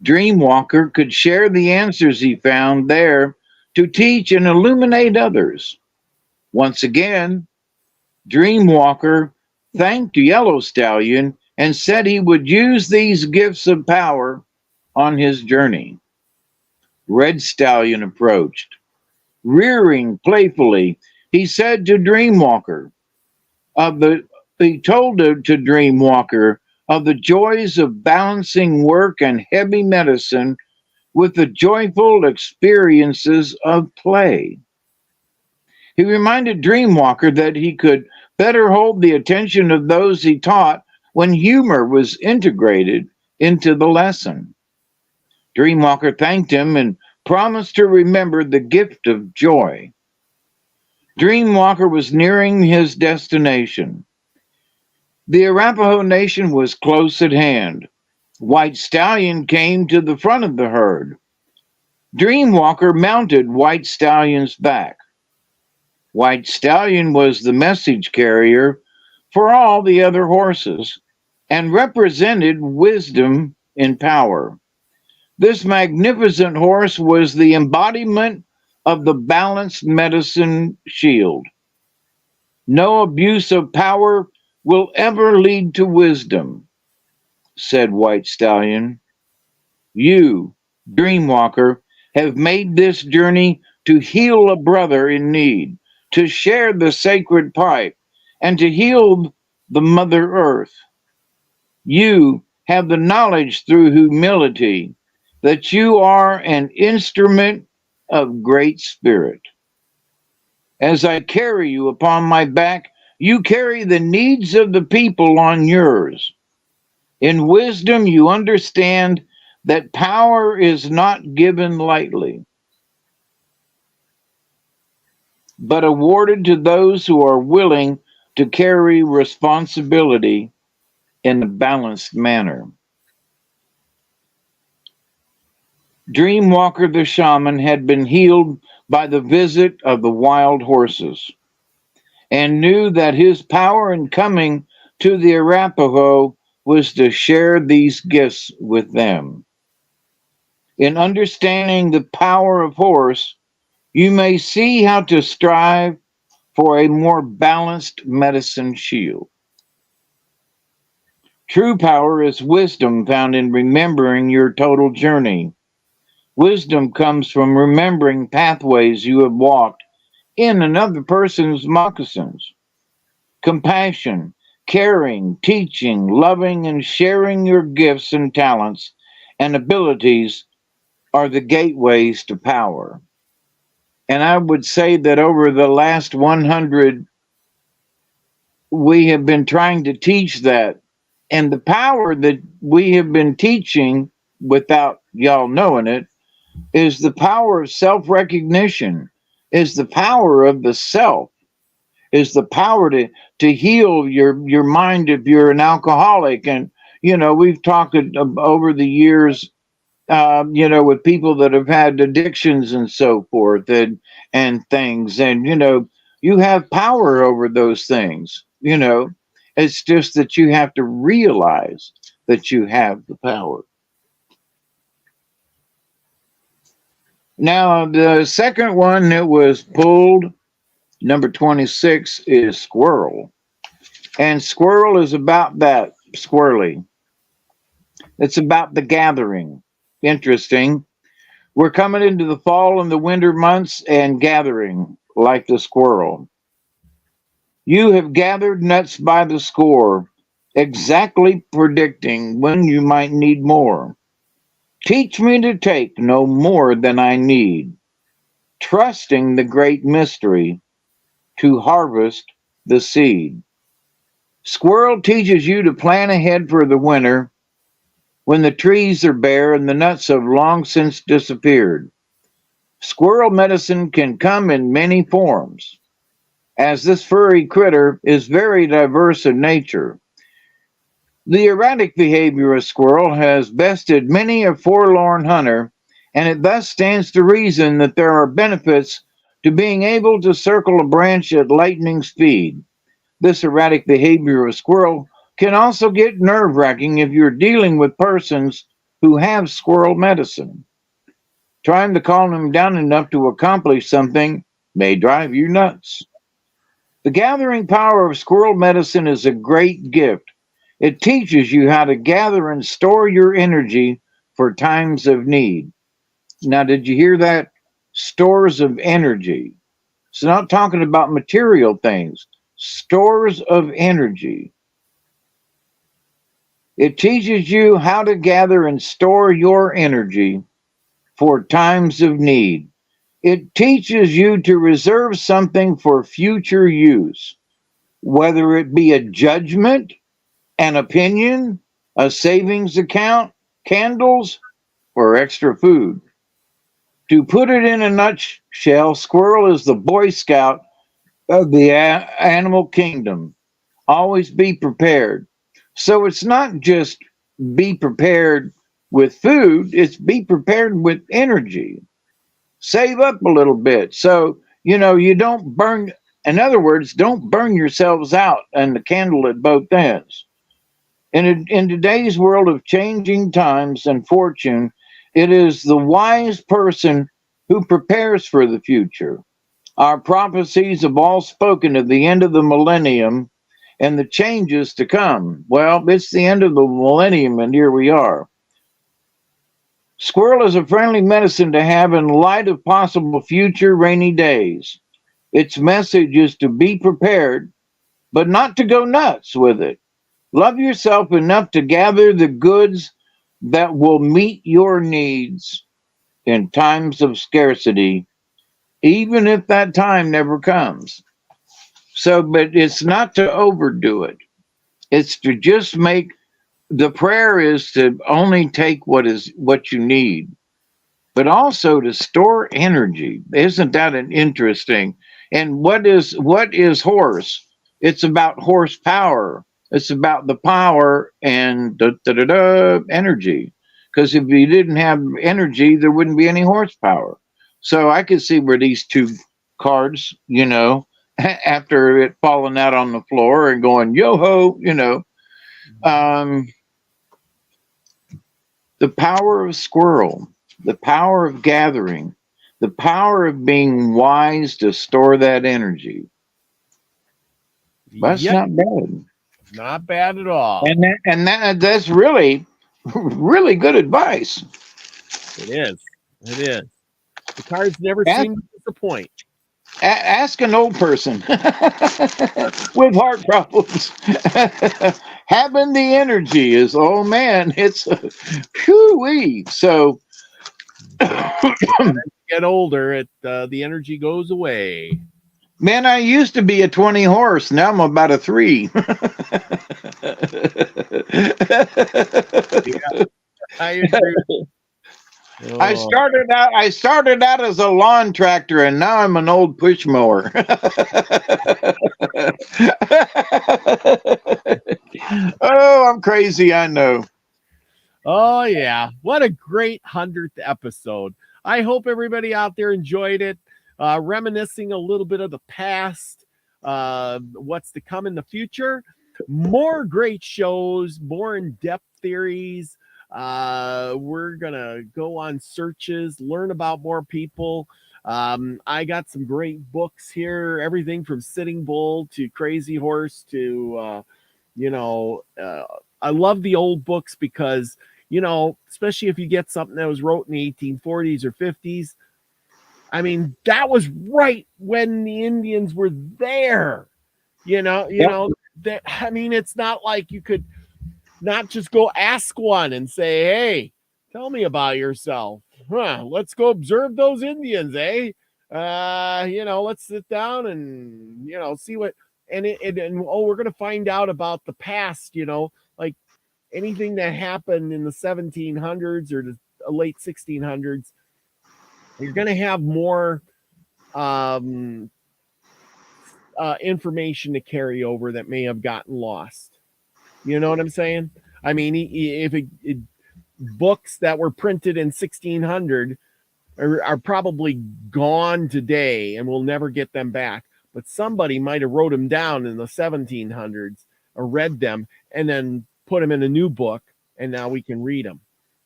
Dreamwalker could share the answers he found there to teach and illuminate others. Once again, Dreamwalker thanked Yellow Stallion and said he would use these gifts of power on his journey. Red Stallion approached. Rearing playfully, he said to Dreamwalker, he told to Dreamwalker of the joys of balancing work and heavy medicine with the joyful experiences of play. He reminded Dreamwalker that he could better hold the attention of those he taught when humor was integrated into the lesson. Dreamwalker thanked him and promised to remember the gift of joy. Dreamwalker was nearing his destination. The Arapaho Nation was close at hand. White Stallion came to the front of the herd. Dreamwalker mounted White Stallion's back. White Stallion was the message carrier for all the other horses and represented wisdom and power. This magnificent horse was the embodiment of the balanced medicine shield. No abuse of power will ever lead to wisdom, said White Stallion. You, Dreamwalker, have made this journey to heal a brother in need, to share the sacred pipe, and to heal the Mother Earth. You have the knowledge through humility that you are an instrument of great spirit. As I carry you upon my back, you carry the needs of the people on yours. In wisdom, you understand that power is not given lightly, but awarded to those who are willing to carry responsibility in a balanced manner. Dreamwalker the shaman had been healed by the visit of the wild horses and knew that his power in coming to the Arapaho was to share these gifts with them. In understanding the power of horse, you may see how to strive for a more balanced medicine shield. True power is wisdom found in remembering your total journey. Wisdom comes from remembering pathways you have walked in another person's moccasins. Compassion, caring, teaching, loving, and sharing your gifts and talents and abilities are the gateways to power. And I would say that over the last 100, we have been trying to teach that. And the power that we have been teaching, without y'all knowing it, is the power of self-recognition, is the power of the self, is the power to heal your mind if you're an alcoholic. And, you know, we've talked over the years, you know, with people that have had addictions and so forth and things. And, you know, you have power over those things, you know. It's just that you have to realize that you have the power. Now, the second one that was pulled, number 26, is squirrel. And squirrel is about that, squirrely. It's about the gathering. Interesting. We're coming into the fall and the winter months and gathering like the squirrel. You have gathered nuts by the score, exactly predicting when you might need more. Teach me to take no more than I need, trusting the great mystery to harvest the seed. Squirrel teaches you to plan ahead for the winter when the trees are bare and the nuts have long since disappeared. Squirrel medicine can come in many forms, as this furry critter is very diverse in nature. The erratic behavior of squirrel has bested many a forlorn hunter, and it thus stands to reason that there are benefits to being able to circle a branch at lightning speed. This erratic behavior of squirrel can also get nerve-wracking if you're dealing with persons who have squirrel medicine. Trying to calm them down enough to accomplish something may drive you nuts. The gathering power of squirrel medicine is a great gift. It teaches you how to gather and store your energy for times of need. Now, did you hear that? Stores of energy. It's not talking about material things. Stores of energy. It teaches you how to gather and store your energy for times of need. It teaches you to reserve something for future use, whether it be a judgment an opinion, a savings account, candles, or extra food. To put it in a nutshell, squirrel is the Boy Scout of the animal kingdom. Always be prepared. So it's not just be prepared with food, it's be prepared with energy. Save up a little bit. So, you don't burn, in other words, don't burn yourselves out and the candle at both ends. In today's world of changing times and fortune, it is the wise person who prepares for the future. Our prophecies have all spoken of the end of the millennium and the changes to come. Well, it's the end of the millennium, and here we are. Squirrel is a friendly medicine to have in light of possible future rainy days. Its message is to be prepared, but not to go nuts with it. Love yourself enough to gather the goods that will meet your needs in times of scarcity, even if that time never comes. So, but it's not to overdo it. It's to just make, the prayer is to only take what you need, but also to store energy. Isn't that an interesting? And what is horse? It's about horsepower. It's about the power and energy. Because if you didn't have energy, there wouldn't be any horsepower. So I could see where these two cards, after it falling out on the floor and going yo ho, the power of squirrel, the power of gathering, the power of being wise to store that energy. That's not bad. Not bad at all. And that's really, really good advice. It is. It is. The cards never seem to disappoint. Ask an old person with heart problems. Having the energy is, oh man, it's whoo-wee. So as you get older, the energy goes away. Man, I used to be a 20 horse. Now I'm about a 3. Yeah, I agree. Oh. I started out as a lawn tractor, and now I'm an old push mower. Oh, I'm crazy, I know. Oh yeah, what a great 100th episode. I hope everybody out there enjoyed it. Reminiscing a little bit of the past, what's to come in the future. More great shows, more in-depth theories. We're gonna go on searches, learn about more people. I got some great books here, everything from Sitting Bull to Crazy Horse to I love the old books because, especially if you get something that was wrote in the 1840s or 50s. I mean, that was right when the Indians were there. It's not like you could not just go ask one and say, hey, tell me about yourself. Let's go observe those Indians, eh? Let's sit down and, see what, we're going to find out about the past, like anything that happened in the 1700s or the late 1600s. You're going to have more information to carry over that may have gotten lost. You know what I'm saying? I mean, if books that were printed in 1600 are probably gone today and we'll never get them back. But somebody might have wrote them down in the 1700s or read them and then put them in a new book, and now we can read them,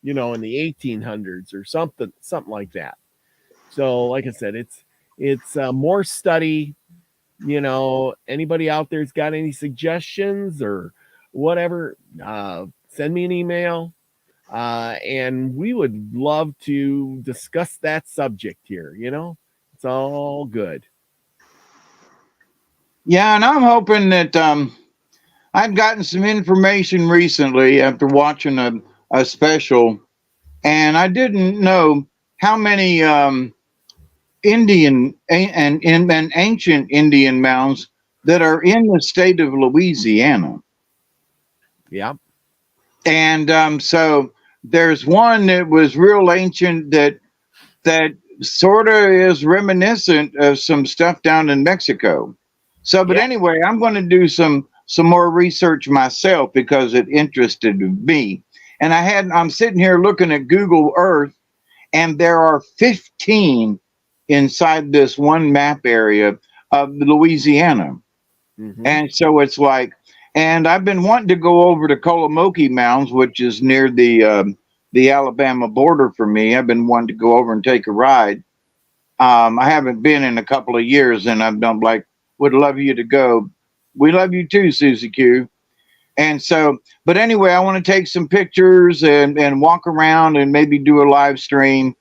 in the 1800s or something like that. So, like I said, it's more study. Anybody out there's got any suggestions or whatever, send me an email, and we would love to discuss that subject here. It's all good. Yeah, and I'm hoping that I've gotten some information recently after watching a special, and I didn't know how many Indian and ancient Indian mounds that are in the state of Louisiana. Yeah. And so there's one that was real ancient that sort of is reminiscent of some stuff down in Mexico. So, but Yeah. anyway, I'm going to do some more research myself because it interested me. And I'm sitting here looking at Google Earth, and there are 15 inside this one map area of Louisiana. Mhm. And so it's like, and I've been wanting to go over to Colamoki Mounds, which is near the Alabama border for me. I've been wanting to go over and take a ride. I haven't been in a couple of years, and I've done like, would love you to go. We love you too, Susie Q. And so, but anyway, I want to take some pictures and walk around and maybe do a live stream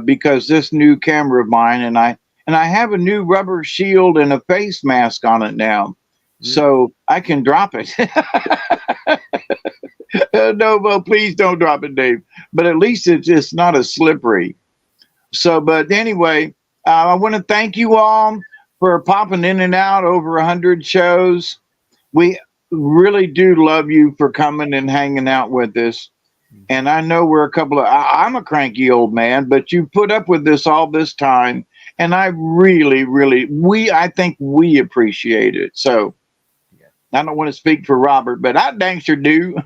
because this new camera of mine, and I have a new rubber shield and a face mask on it now, so I can drop it. No, well, please don't drop it, Dave. But at least it's just not as slippery. So, but anyway, I want to thank you all for popping in and out over 100 shows. We really do love you for coming and hanging out with us. And I know we're a couple of, I'm a cranky old man, but you put up with this all this time. And I really, I think we appreciate it. So I don't want to speak for Robert, but I dang sure do.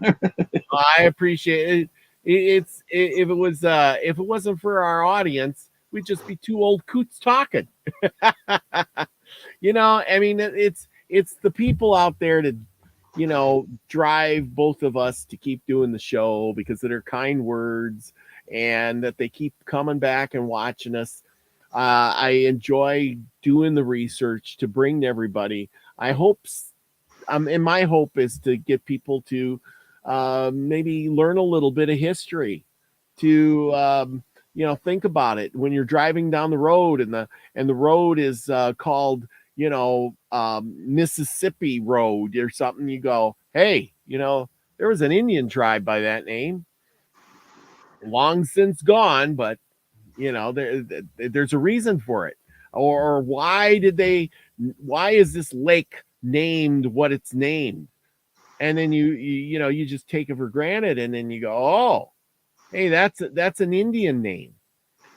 I appreciate it. If it wasn't for our audience, we'd just be two old coots talking. I mean, it's the people out there that, drive both of us to keep doing the show because of their kind words and that they keep coming back and watching us. I enjoy doing the research to bring to everybody. And my hope is to get people to maybe learn a little bit of history, to think about it when you're driving down the road and the road is called Mississippi Road or something. You go, hey, there was an Indian tribe by that name, long since gone, but there's a reason for it. Or why is this lake named what it's named? And then you just take it for granted, and then you go, oh, hey, that's an Indian name.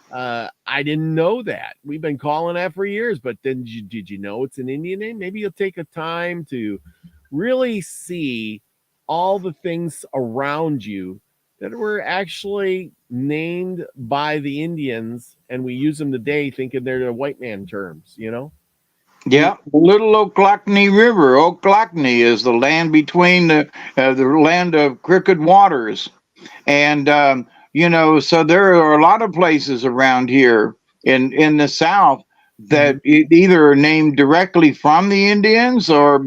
I didn't know that. We've been calling that for years, but then did you know it's an Indian name? Maybe you'll take a time to really see all the things around you that were actually named by the Indians, and we use them today thinking they're the white man terms, Yeah, the Little Ocklackney River. Ocklackney is the land between the land of crooked waters, and so there are a lot of places around here in the South that either are named directly from the Indians or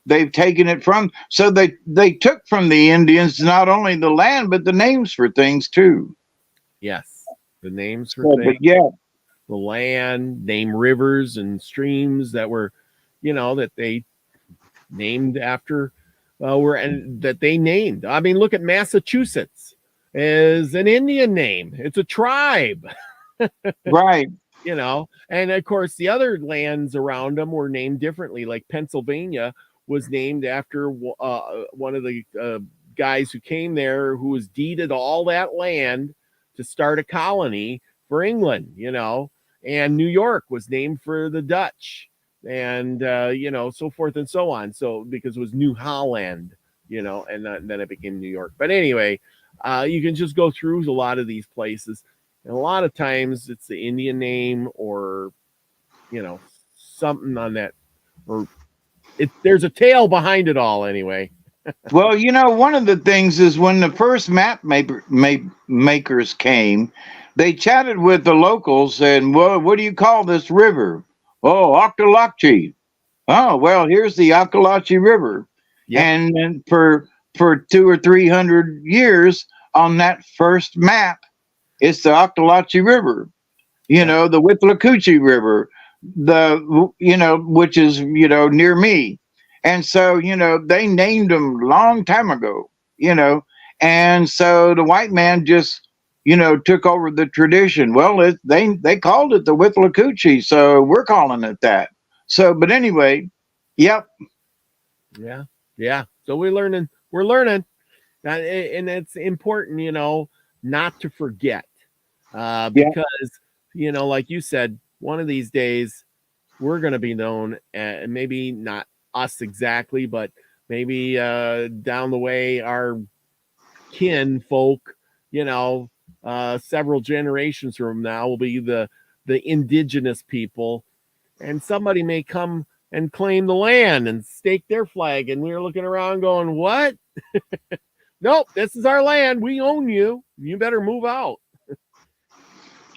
they've taken it from. So they took from the Indians not only the land but the names for things too. Yes, the names for things. Yeah. The land, name rivers and streams that were, that they named after, that they named. I mean, look at Massachusetts is an Indian name. It's a tribe, right? And of course the other lands around them were named differently. Like Pennsylvania was named after one of the guys who came there, who was deeded all that land to start a colony for England, and New York was named for the Dutch, and so forth and so on. So because it was New Holland, and then it became New York. But anyway, you can just go through a lot of these places, and a lot of times it's the Indian name or something on that, or there's a tale behind it all anyway. Well, one of the things is when the first map makers came, they chatted with the locals and, well, what do you call this river? Oh, Ockalachie. Oh, well, here's the Ockalachie River. Yep. And then for 200 or 300 years on that first map, it's the Ockalachie River, the Withlacoochee River, which is, near me. And so, they named them long time ago, and so the white man just, took over the tradition. Well, they called it the Withlacoochee, so we're calling it that. So, but anyway, yep. Yeah. So we're learning we're learning. And it's important, you know, not to forget. Because, you know, like you said, one of these days we're going to be known, and maybe not us exactly, but maybe down the way, our kin folk, you know, several generations from now will be the indigenous people, and somebody may come and claim the land and stake their flag, and we're looking around going, what? Nope, this is our land. We own you. You better move out.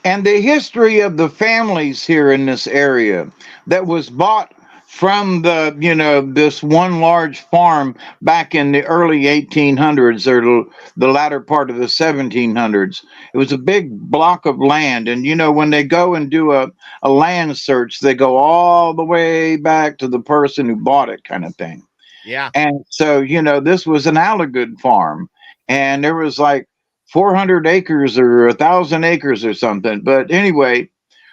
And the history of the families here in this area that was bought from the, you know, this one large farm back in the early 1800s or the latter part of the 1700s. It was a big block of land. And, you know, when they go and do a land search, they go all the way back to the person who bought it, kind of thing. Yeah. And so, you know, this was an Alligood farm, and there was like 400 acres or 1,000 acres or something. But anyway,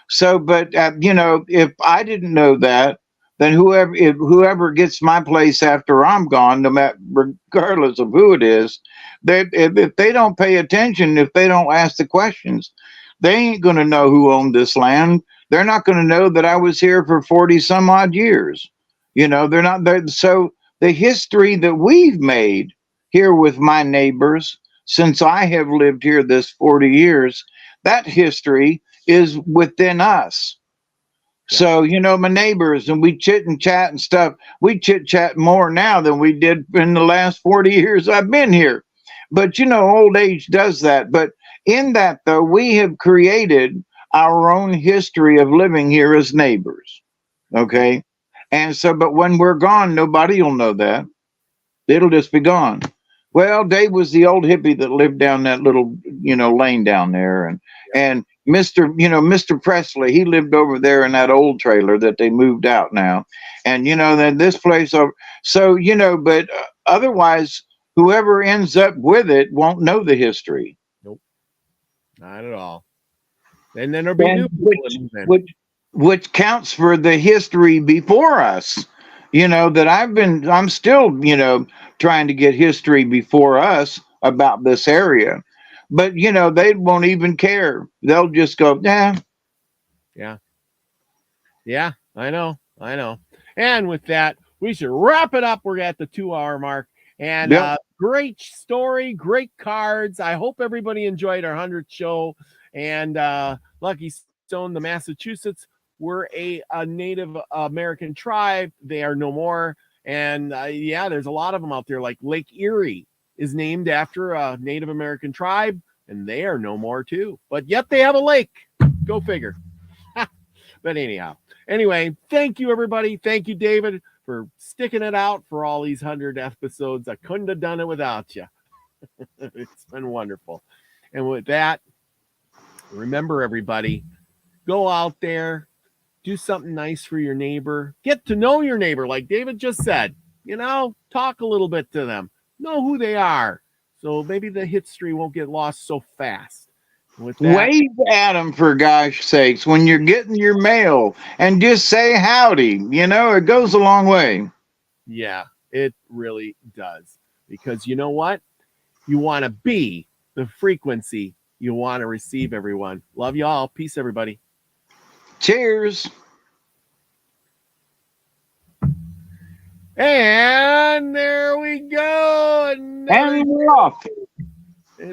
so, but, you know, if I didn't know that, then whoever gets my place after I'm gone, no matter, regardless of who it is, if they don't pay attention, if they don't ask the questions, they ain't going to know who owned this land. They're not going to know that I was here for 40 some odd years. You know, they're not there. So the history that we've made here with my neighbors since I have lived here this 40 years, that history is within us. Yeah. So, you know, my neighbors, and we chit and chat and stuff. We chit chat more now than we did in the last 40 years I've been here. But, you know, old age does that. But in that, though, we have created our own history of living here as neighbors. Okay. And so, but when we're gone, nobody will know that. It'll just be gone. Well, Dave was the old hippie that lived down that little, you know, lane down there. And Mr. Presley, he lived over there in that old trailer that they moved out now. And, you know, then this place over. So, you know, but otherwise, whoever ends up with it won't know the history. Nope. Not at all. And then there'll be new people which counts for the history before us. You know, that I'm still, you know, trying to get history before us about this area. But, you know, they won't even care. They'll just go, nah. Yeah. Yeah, I know. And with that, we should wrap it up. We're at the 2-hour mark. And great story, great cards. I hope everybody enjoyed our 100th show. And Lucky Stone, the Massachusetts, we're a Native American tribe. They are no more. And there's a lot of them out there. Like Lake Erie is named after a Native American tribe, and they are no more too. But yet they have a lake. Go figure. But anyway, thank you, everybody. Thank you, David, for sticking it out for all these 100 episodes. I couldn't have done it without you. It's been wonderful. And with that, remember, everybody, go out there. Do something nice for your neighbor. Get to know your neighbor, like David just said. You know, talk a little bit to them. Know who they are. So maybe the history won't get lost so fast. With that, wave at them, for gosh sakes, when you're getting your mail, and just say howdy. You know, it goes a long way. Yeah, it really does. Because you know what? You want to be the frequency you want to receive, everyone. Love you all. Peace, everybody. Cheers. And there we go. And we're off.